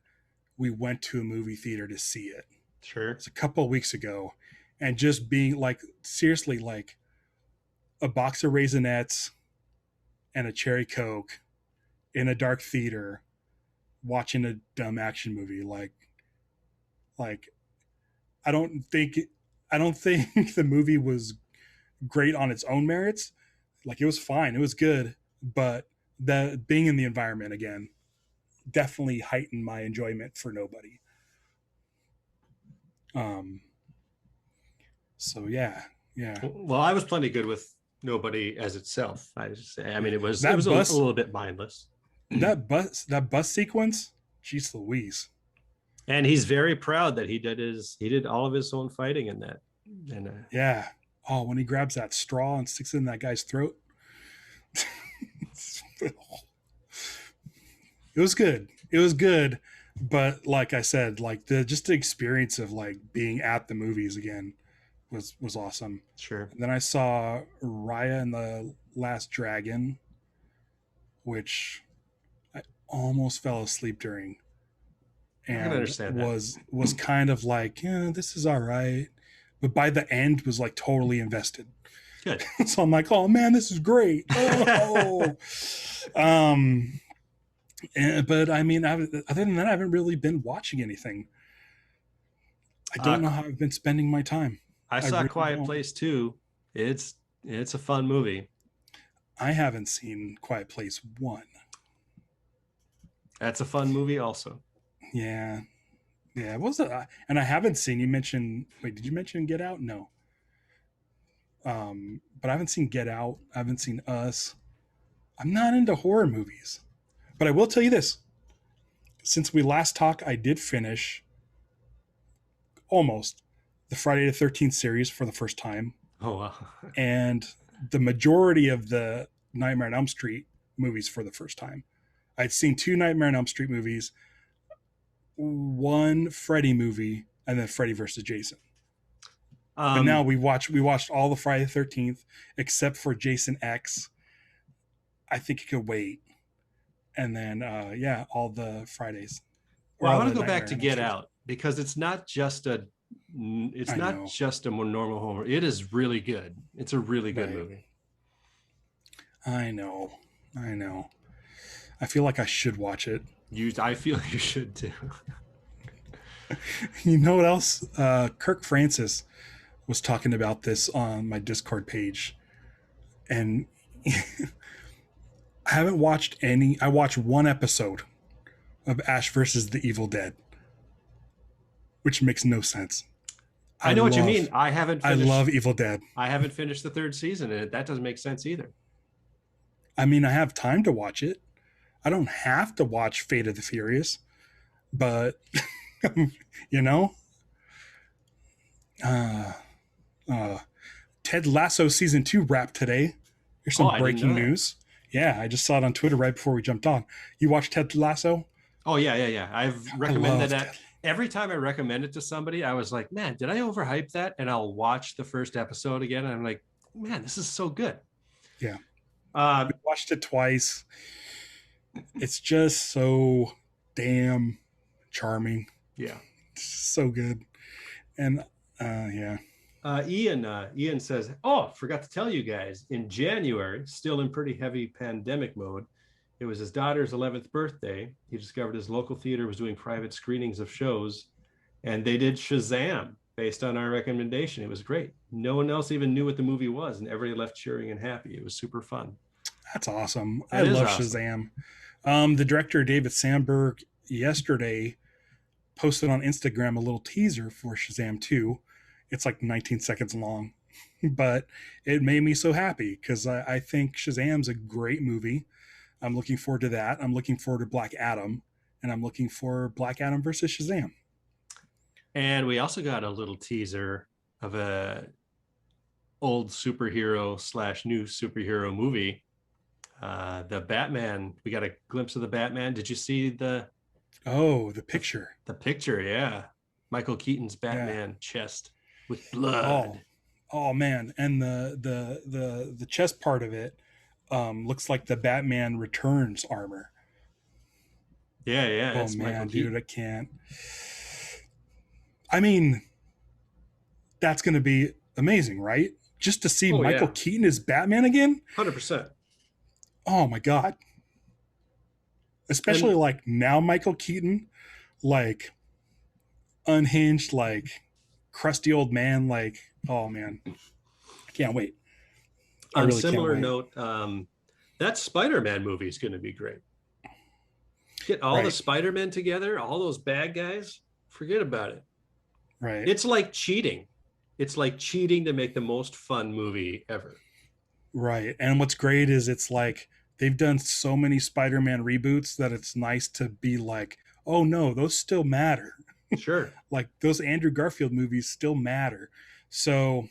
we went to a movie theater to see it. Sure. It's a couple of weeks ago, and just being like, seriously, like a box of Raisinets and a cherry Coke in a dark theater watching a dumb action movie. Like I don't think I don't think the movie was great on its own merits. Like, it was fine, it was good, but the being in the environment again definitely heightened my enjoyment for Nobody. Um so yeah, yeah. Well, I was plenty good with Nobody as itself. I mean, it was That a bus little bit mindless. that bus sequence, jeez Louise. And he's very proud that he did all of his own fighting in that. And Yeah. Oh, when he grabs that straw and sticks it in that guy's throat. It was good. It was good. But like I said, like the experience of like being at the movies again was awesome. sure. And then I saw Raya and the Last Dragon, which I almost fell asleep during. I can And understand that. was kind of like, yeah, this is all right. But by the end was like totally invested. Good. So I'm like, oh man, this is great. Oh. But I mean, other than that, I haven't really been watching anything. I don't know how I've been spending my time. I saw really Quiet don't. Place 2. It's a fun movie. I haven't seen Quiet Place 1. That's a fun movie also. Yeah. Yeah. It was and I haven't seen, you mentioned, wait, did you mention Get Out? No. But I haven't seen Get Out. I haven't seen Us. I'm not into horror movies. But I will tell you this. Since we last talked, I did finish almost the Friday the 13th series for the first time. Oh, wow. And the majority of the Nightmare on Elm Street movies for the first time. I'd seen 2 Nightmare on Elm Street movies, 1 Freddy movie, and then Freddy versus Jason. But now we watched all the Friday the 13th except for Jason X. I think it could wait. And then yeah, all the Fridays. Well, I want to go back to Get Out because it's not just a more normal horror. It is really good. It's a really good movie. I know. I feel like I should watch it. I feel you should too. You know what else? Kirk Francis was talking about this on my Discord page, and I haven't watched any. I watched 1 episode of Ash versus the Evil Dead, which makes no sense. I know what you mean. I love Evil Dead. I haven't finished the 3rd season, and that doesn't make sense either. I mean, I have time to watch it. I don't have to watch Fate of the Furious, but you know, Ted Lasso season 2 wrapped today. Here's some breaking news. Yeah, I just saw it on Twitter right before we jumped on. You watched Ted Lasso? Oh yeah. I've recommended that. Every time I recommend it to somebody, I was like, man, did I overhype that? And I'll watch the first episode again, and I'm like, man, this is so good. Yeah. We watched it twice. It's just so damn charming. Yeah. It's so good. And yeah. Ian says, oh, forgot to tell you guys, in January, still in pretty heavy pandemic mode, it was his daughter's 11th birthday. He discovered his local theater was doing private screenings of shows, and they did Shazam based on our recommendation. It was great. No one else even knew what the movie was, and everybody left cheering and happy. It was super fun. That's awesome. I love Shazam. The director, David Sandberg, yesterday posted on Instagram a little teaser for Shazam 2. It's like 19 seconds long, but it made me so happy because I think Shazam's a great movie. I'm looking forward to that. I'm looking forward to Black Adam, and I'm looking for Black Adam versus Shazam. And we also got a little teaser of a old superhero slash new superhero movie. The Batman. We got a glimpse of the Batman. Did you see the Picture? The picture, yeah. Michael Keaton's Batman chest with blood. Oh man, and the chest part of it looks like the Batman Returns armor. Yeah. Oh man, dude, I can't. I mean, that's going to be amazing, right? Just to see Michael Keaton as Batman again. 100%. Oh my god. Especially like now Michael Keaton, like unhinged, like crusty old man, like, oh man. I can't wait. On a similar note, that Spider-Man movie is going to be great. Get all the Spider-Men together, all those bad guys, forget about it. Right. It's like cheating. It's like cheating to make the most fun movie ever. Right. And what's great is it's like they've done so many Spider-Man reboots that it's nice to be like, oh no, those still matter. Sure. Like those Andrew Garfield movies still matter. So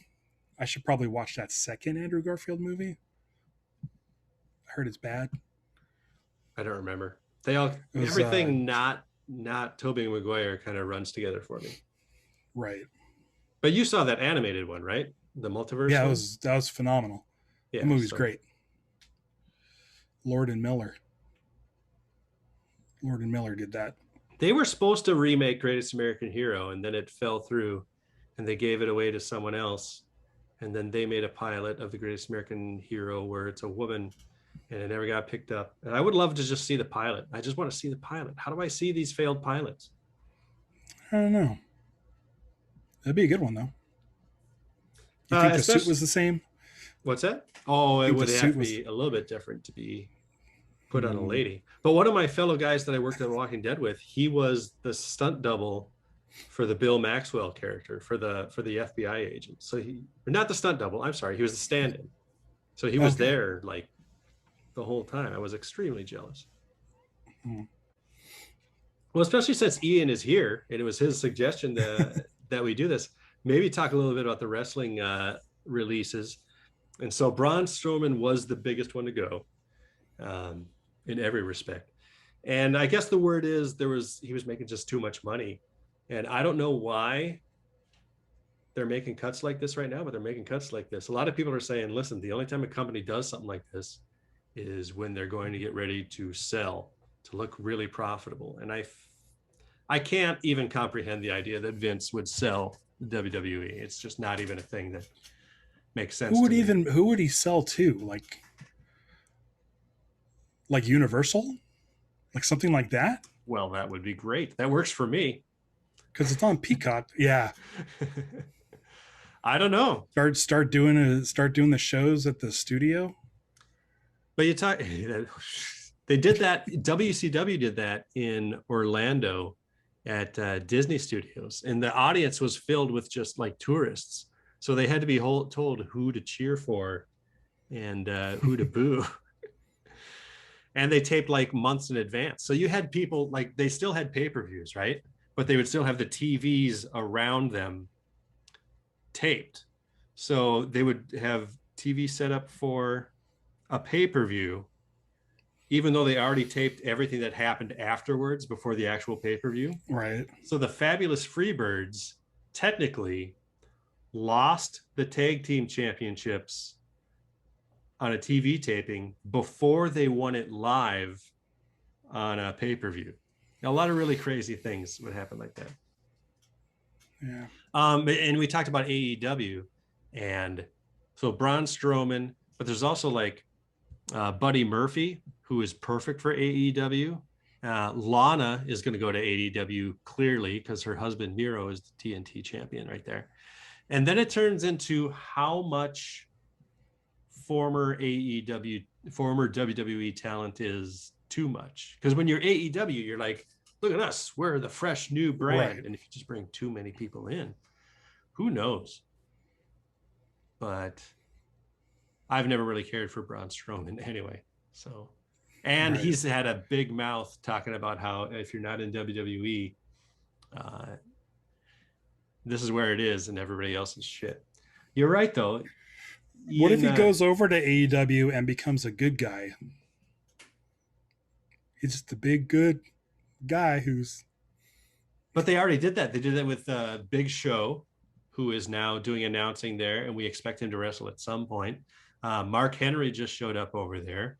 I should probably watch that second Andrew Garfield movie. I heard it's bad. I don't remember. Everything not Tobey Maguire kind of runs together for me. Right. But you saw that animated one, right? The multiverse. Yeah, that was phenomenal. Yeah, the movie's great. Lord and Miller did that. They were supposed to remake Greatest American Hero, and then it fell through, and they gave it away to someone else. And then they made a pilot of the Greatest American Hero where it's a woman, and it never got picked up. And I would love to just see the pilot. I just want to see the pilot. How do I see these failed pilots? I don't know. That'd be a good one, though. You think the suit was the same? What's that? Oh, it would have to be a little bit different to be put on a lady. But one of my fellow guys that I worked on Walking Dead with, he was the stunt double for the Bill Maxwell character for the FBI agent. So not the stunt double. I'm sorry, he was the stand-in. So he was there like the whole time. I was extremely jealous. Well, especially since Ian is here, and it was his suggestion that we do this. Maybe talk a little bit about the wrestling releases. And so Braun Strowman was the biggest one to go in every respect. And I guess the word is he was making just too much money. And I don't know why they're making cuts like this right now, but they're making cuts like this. A lot of people are saying, listen, the only time a company does something like this is when they're going to get ready to sell, to look really profitable. And I can't even comprehend the idea that Vince would sell the WWE. It's just not even a thing that makes sense. Who would he sell to? Like Universal? Like something like that? Well, that would be great. That works for me. Because it's on Peacock. Yeah. I don't know. Start doing the shows at the studio. But they did that. WCW did that in Orlando at Disney Studios, and the audience was filled with just like tourists. So they had to be told who to cheer for and who to boo. And they taped like months in advance. So you had people like they still had pay-per-views, right? But they would still have the TVs around them taped. So they would have TV set up for a pay-per-view, even though they already taped everything that happened afterwards before the actual pay-per-view. Right. So the Fabulous Freebirds technically lost the tag team championships on a TV taping before they won it live on a pay-per-view. Now, a lot of really crazy things would happen like that. Yeah. And we talked about AEW, and so Braun Strowman, but there's also like Buddy Murphy, who is perfect for AEW. Lana is going to go to AEW clearly because her husband Miro is the TNT champion right there. And then it turns into how much former WWE talent is too much. Because when you're AEW, you're like, look at us, we're the fresh new brand. Right. And if you just bring too many people in, who knows? But I've never really cared for Braun Strowman anyway. So And Right. he's had a big mouth talking about how if you're not in WWE, uh, this is where it is, and everybody else is shit. You're right, though. What if Ian, he goes over to AEW and becomes a good guy? He's just a big good guy who's but they already did that. They did that with Big Show, who is now doing announcing there, and we expect him to wrestle at some point. Mark Henry just showed up over there.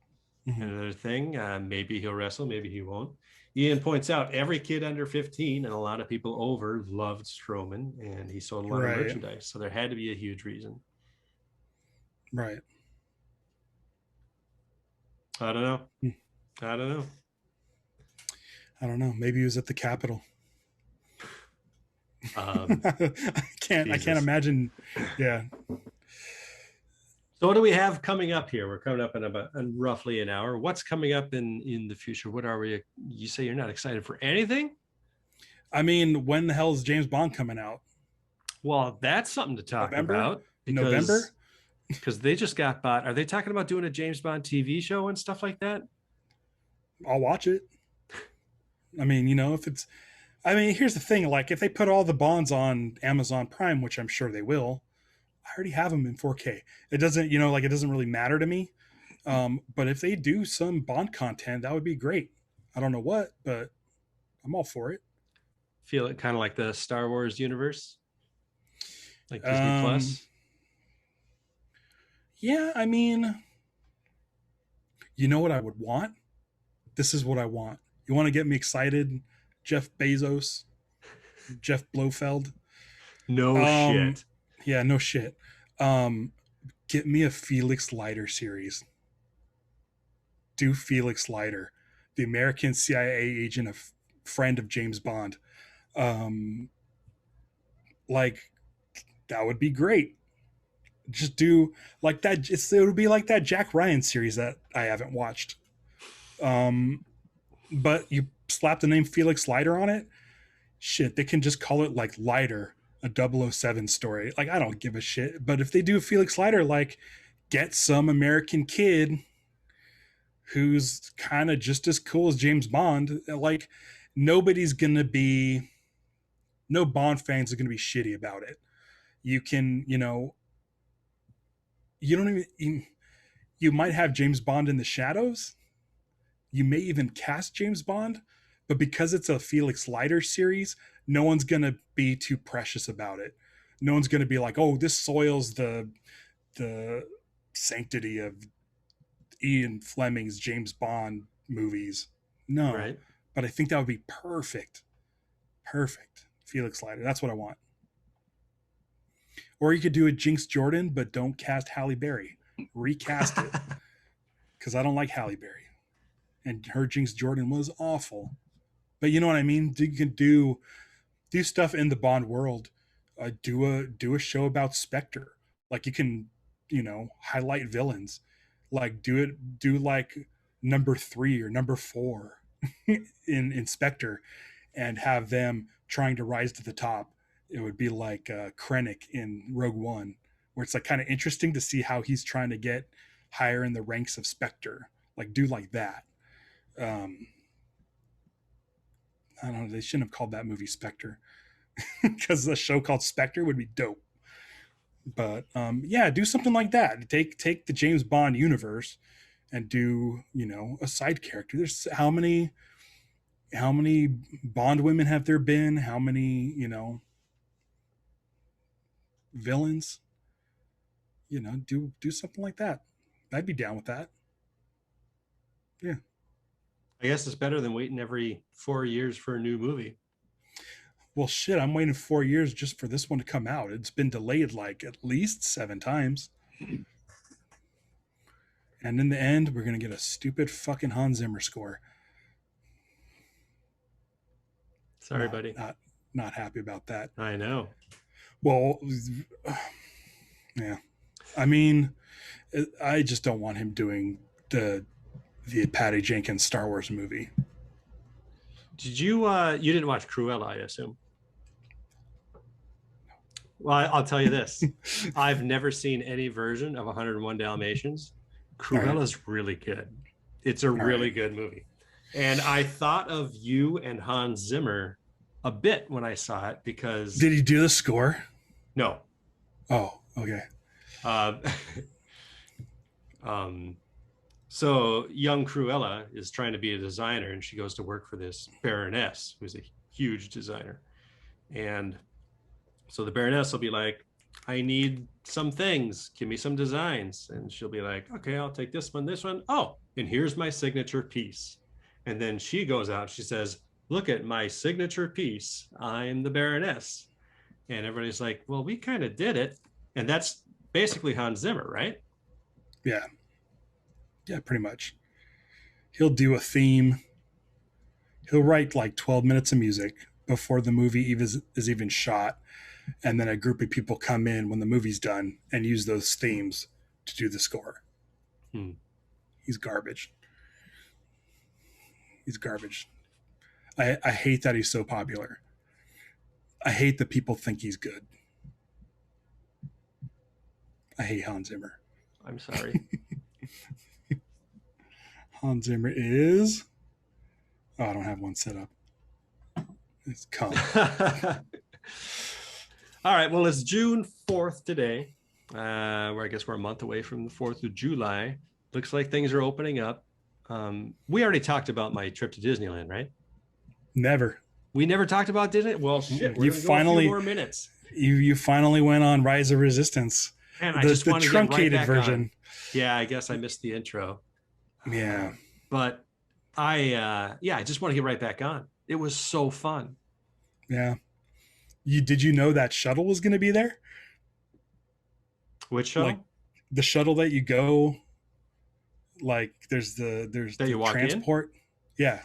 Mhm. Another thing, maybe he'll wrestle, maybe he won't. Ian points out every kid under 15 and a lot of people over loved Strowman, and he sold a lot of Right. merchandise. So there had to be a huge reason. Right. I don't know. Hmm. I don't know. I don't know. Maybe he was at the Capitol. I can't Jesus. imagine. Yeah. So what do we have coming up here? We're coming up in roughly an hour. What's coming up in the future? What are we? You say you're not excited for anything? I mean, when the hell is James Bond coming out? Well, that's something to talk November? about November? because they just got bought. Are they talking about doing a James Bond TV show and stuff like that? I'll watch it. I mean, if it's I mean, here's the thing, like if they put all the Bonds on Amazon Prime, which I'm sure they will, I already have them in 4K. It doesn't, like it doesn't really matter to me. But if they do some Bond content, that would be great. I don't know what, but I'm all for it. Feel it kind of like the Star Wars universe, like Disney Um, Plus. yeah, I mean, you know what I would want? This is what I want. You want to get me excited? Jeff Bezos, Jeff Blofeld. No Um, shit. yeah, no shit. Um, get me a Felix Leiter series. Do Felix Leiter, the American CIA agent, friend of James Bond. Um, like that would be great. Just do like that. It would be like that Jack Ryan series that I haven't watched. Um, but you slap the name Felix Leiter on it. Shit, they can just call it like Leiter, a 007 story. Like I don't give a shit. But if they do Felix Leiter, like get some American kid who's kind of just as cool as James Bond. Like nobody's gonna be, no Bond fans are gonna be shitty about it. You can, you don't even. You might have James Bond in the shadows. You may even cast James Bond, but because it's a Felix Leiter series, no one's gonna be too precious about it. No one's gonna be like, "Oh, this soils the sanctity of Ian Fleming's James Bond movies." No, Right. but I think that would be perfect. Perfect. Felix Leiter. That's what I want. Or you could do a Jinx Jordan, but don't cast Halle Berry. Recast it because I don't like Halle Berry, and her Jinx Jordan was awful. But you know what I mean. You can do stuff in the Bond world. Do a show about Spectre. Like you can, highlight villains. Like do like number 3 or number 4 in Spectre, and have them trying to rise to the top. It would be like Krennic in Rogue One, where it's like kind of interesting to see how he's trying to get higher in the ranks of Spectre. Like do like that. Um, I don't know. They shouldn't have called that movie Spectre because a show called Spectre would be dope. But yeah, do something like that. Take the James Bond universe and do a side character. There's how many Bond women have there been? How many villains? Do something like that. I'd be down with that. Yeah. I guess it's better than waiting every 4 years for a new movie. Well, shit, I'm waiting 4 years just for this one to come out. It's been delayed like at least 7 times. And in the end, we're gonna get a stupid fucking Hans Zimmer score. Sorry, Not buddy. not not happy about that. I know. Well, yeah. I mean, I just don't want him doing the Patty Jenkins Star Wars movie. Did you you didn't watch Cruella, I assume? Well, I'll tell you this. I've never seen any version of 101 Dalmatians. All right. Cruella's really good. It's a All really right. good movie. And I thought of you and Hans Zimmer a bit when I saw it because Did he do the score? no, Oh, okay. uh, um, so young Cruella is trying to be a designer and she goes to work for this Baroness who's a huge designer. And so the Baroness will be like, I need some things. Give me some designs. And she'll be like, okay, I'll take this one, this one. Oh, and here's my signature piece. And then she goes out, she says, look at my signature piece. I'm the Baroness. And everybody's like, well, we kind of did it. And that's basically Hans Zimmer, right? Yeah. Yeah, pretty much. He'll do a theme. He'll write like 12 minutes of music before the movie is even shot. And then a group of people come in when the movie's done and use those themes to do the score. Hmm. He's garbage. He's garbage. I hate that he's so popular. I hate that people think he's good. I hate Hans Zimmer. I'm sorry. Hans Zimmer is. Oh, I don't have one set up. It's come. All right. Well, it's June 4th today. Where I guess we're a month away from the 4th of July. Looks like things are opening up. We already talked about my trip to Disneyland, right? Never. We never talked about Disney. Well, shit. You finally, go a few more minutes. You finally went on Rise of Resistance. And I just the want to truncated get right back version. on. Yeah, I guess I missed the intro. Yeah. But I just want to get right back on. It was so fun. Yeah. Did you know that shuttle was going to be there? Which shuttle? Like the shuttle that you go, like there's that the you walk transport. In? Yeah.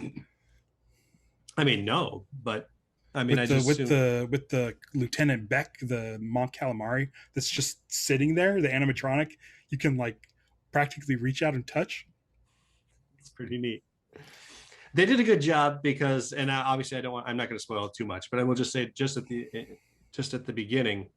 I mean, no, but I mean, with the Lieutenant Beck, the Mon Calamari that's just sitting there, the animatronic, you can like practically reach out and touch. It's pretty neat. They did a good job because, and obviously I'm not going to spoil too much, but I will just say just at the beginning,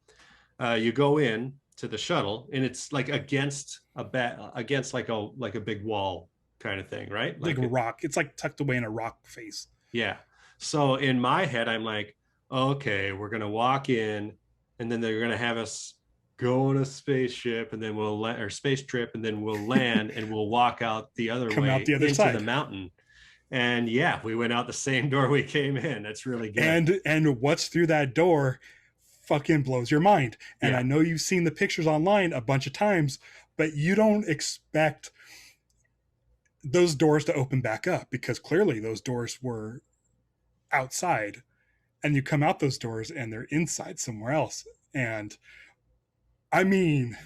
you go in to the shuttle and it's like against like a big wall kind of thing, right? Like a rock. It's like tucked away in a rock face. Yeah. So in my head, I'm like, okay, we're going to walk in and then they're going to have us go on a spaceship and then or space trip and then we'll land and we'll walk out the other Come way out the other into side. the mountain. And yeah, we went out the same door we came in. That's really good. And what's through that door fucking blows your mind. And Yeah. I know you've seen the pictures online a bunch of times, but you don't expect those doors to open back up because clearly those doors were outside and you come out those doors and they're inside somewhere else. And I mean,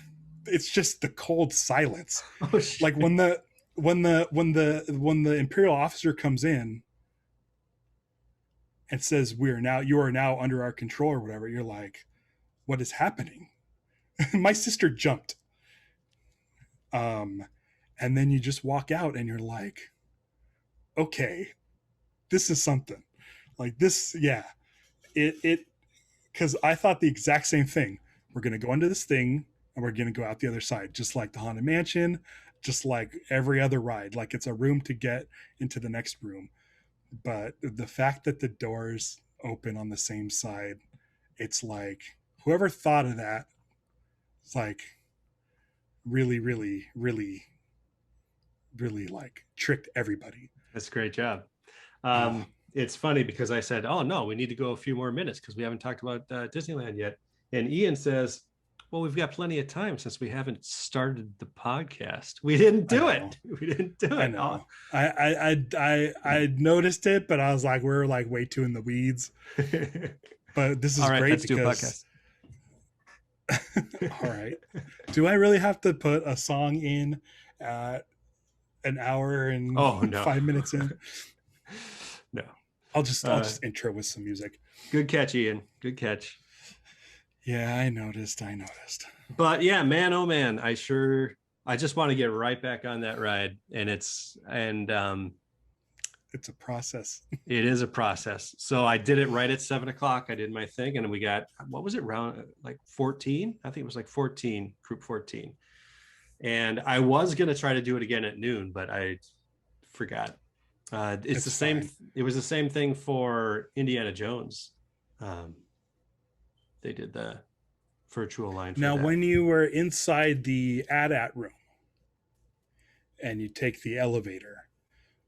it's just the cold silence. Oh, shit. Like when the Imperial officer comes in and says you are now under our control or whatever, you're like, what is happening? My sister jumped. And then you just walk out and you're like, okay, this is something. Like this, yeah. It because I thought the exact same thing. We're gonna go into this thing and we're gonna go out the other side, just like the Haunted Mansion, just like every other ride. Like it's a room to get into the next room. But the fact that the doors open on the same side, it's like whoever thought of that, it's like really, really, really, really like tricked everybody. That's a great job. It's funny because I said, oh no, we need to go a few more minutes because we haven't talked about Disneyland yet. And Ian says, well, we've got plenty of time since we haven't started the podcast. We didn't do it. We didn't do it. I know. I noticed it, but I was like, we're like way too in the weeds. But this is all right, great let's because do a podcast. All right. Do I really have to put a song in at an hour and 5 minutes in? No. I'll just intro with some music. Good catch, Ian. Good catch. Yeah, I noticed. But yeah, man, oh man, I just want to get right back on that ride. And it's a process. It is a process. So I did it right at 7:00. I did my thing and we got, what was it, round like 14? I think it was like 14, group 14. And I was going to try to do it again at noon, but I forgot. It's the same. Fine. It was the same thing for Indiana Jones. They did the virtual line for Now, that. when you were inside the AT-AT room and you take the elevator,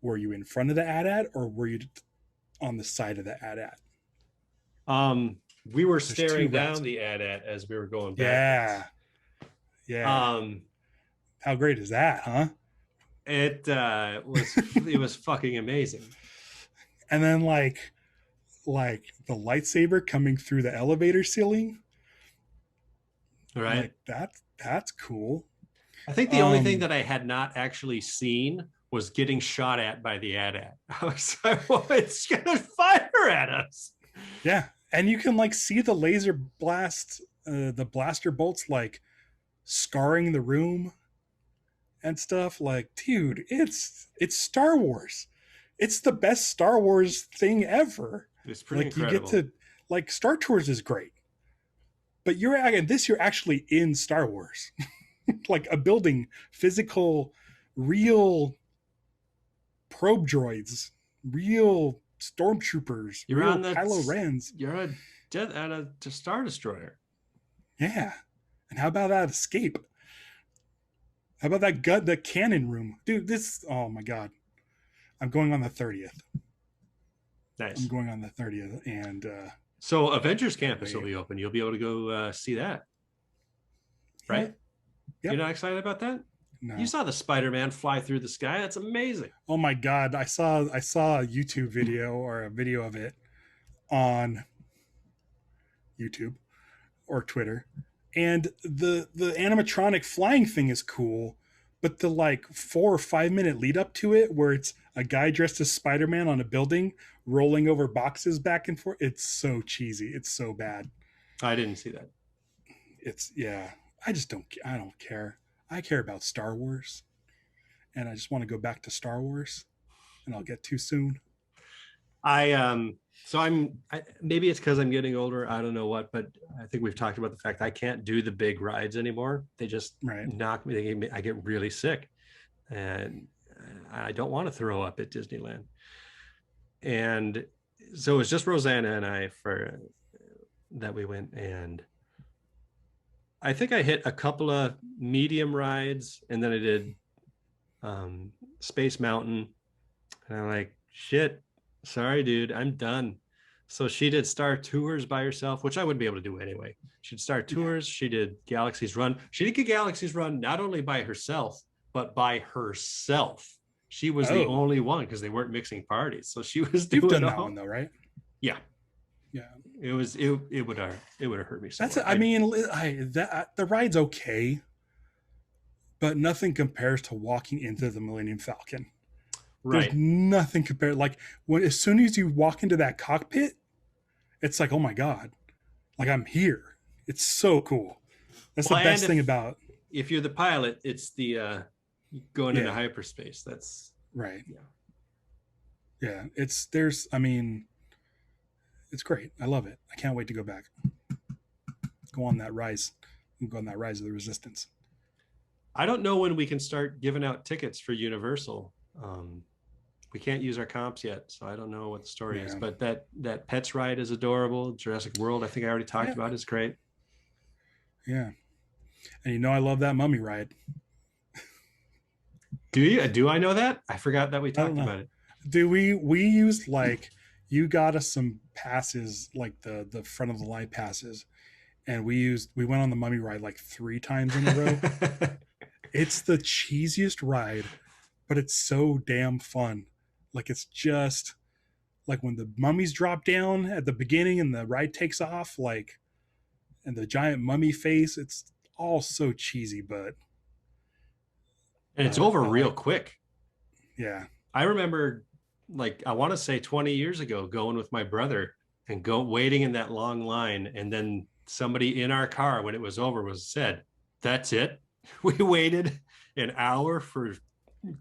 were you in front of the AT-AT or were you on the side of the AT-AT? We were There's staring two down routes. the AT-AT as we were going Yeah. back. Yeah. How great is that, huh? It was fucking amazing. And then like the lightsaber coming through the elevator ceiling. Right. Like that's cool. I think the only thing that I had not actually seen was getting shot at by the AT-AT. I was like, well, it's gonna fire at us. Yeah. And you can like see the laser blast, the blaster bolts like scarring the room and stuff. Like, dude, it's Star Wars. It's the best Star Wars thing ever. It's pretty like incredible. You get to like Star Tours is great, but you're actually in Star Wars, like a building, physical, real probe droids, real stormtroopers, You're real on the Kylo Rens. You're at a Star Destroyer. Yeah, and how about that escape? How about the cannon room, dude? Oh my god, I'm going on the 30th. Nice. I'm going on the 30th, and so Avengers Campus will be open. You'll be able to go see that, right? Yep. You're not excited about that? No. You saw the Spider-Man fly through the sky. That's amazing. Oh my god, I saw a YouTube video or a video of it on YouTube or Twitter, and the animatronic flying thing is cool, but the like 4 or 5 minute lead up to it where it's a guy dressed as Spider-Man on a building rolling over boxes back and forth, it's so cheesy, it's so bad. I didn't see that. I don't care. I care about Star Wars, and I just want to go back to Star Wars, and I'll get too soon. Maybe it's because I'm getting older. I don't know what, but I think we've talked about the fact I can't do the big rides anymore. They just knock me. I get really sick, and I don't want to throw up at Disneyland. And so it was just Rosanna and I that we went, and I think I hit a couple of medium rides, and then I did Space Mountain, and I'm like, shit, sorry, dude, I'm done. So she did Star Tours by herself, which I wouldn't be able to do anyway. She did Star Tours. She did Galaxy's Run. She did Galaxy's Run not only by herself, but by herself. She was the only one because they weren't mixing parties. So she was doing. You've done that one though, right? Yeah. Yeah. It would have hurt me. The ride's okay, but nothing compares to walking into the Millennium Falcon. Right. There's nothing compared. Like as soon as you walk into that cockpit, it's like, oh my god, like I'm here. It's so cool. That's the best thing about. If you're the pilot, it's the going into hyperspace. That's right. Yeah. It's great. I love it. I can't wait to go back. Go on that rise of the Resistance. I don't know when we can start giving out tickets for Universal. We can't use our comps yet, so I don't know what the story is. But that Pets ride is adorable. Jurassic World, I think I already talked about, is great. Yeah, and I love that Mummy ride. Do you? Do I know that? I forgot that we talked about it. Do we used like you got us some passes, like the front of the line passes, and we went on the Mummy ride like 3 times in a row. It's the cheesiest ride, but it's so damn fun. Like it's just like when the mummies drop down at the beginning and the ride takes off, like, and the giant mummy face, it's all so cheesy, but it's over real quick. Yeah. I remember, like, I want to say 20 years ago, going with my brother and waiting in that long line, and then somebody in our car when it was over said, "That's it." We waited an hour for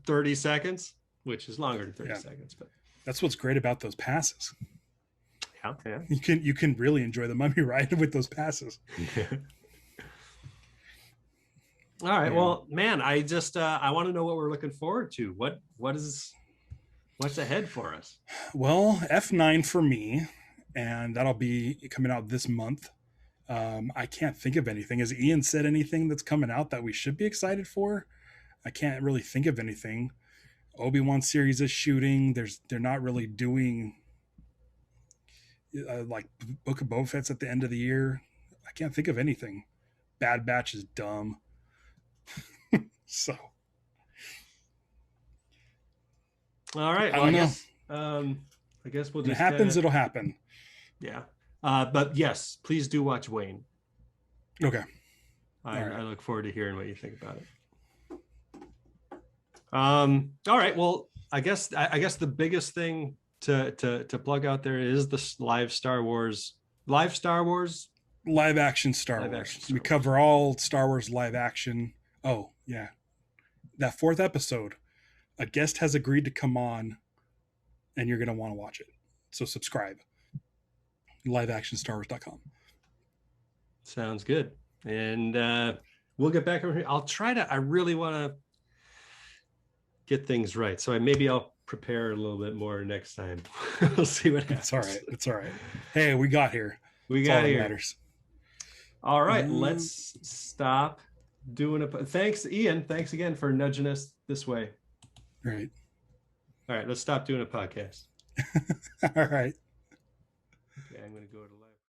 30 seconds, which is longer than 30 seconds, but that's what's great about those passes. Yeah. You can really enjoy the Mummy ride with those passes. All right. Well, man, I just I want to know what we're looking forward to. What is What's ahead for us? Well, F9 for me, and that'll be coming out this month. I can't think of anything. Has Ian said anything that's coming out that we should be excited for? I can't really think of anything. Obi-Wan series is shooting. They're not really doing like Book of Boba Fett's at the end of the year. I can't think of anything. Bad Batch is dumb. So All right. I Well, don't know. I guess we'll When just it happens, it'll happen. yeah. But yes, please do watch Wayne. Okay. I look forward to hearing what you think about it. All right. Well, I guess the biggest thing to plug out there is the live Star Wars. Live action Star Live Wars. action Star We Wars. cover all Star Wars live action. Oh, yeah. That 4th episode, a guest has agreed to come on, and you're going to want to watch it. So subscribe. LiveActionStarWars.com. Sounds good. And we'll get back over here. I really want to get things right. So maybe I'll prepare a little bit more next time. We'll see what happens. It's all right. It's all right. Hey, we got here. We That's all got that here. matters. All right. Let's stop doing a. Thanks, Ian. Thanks again for nudging us this way. Right. All right. Let's stop doing a podcast. All right. Okay. I'm going to go to.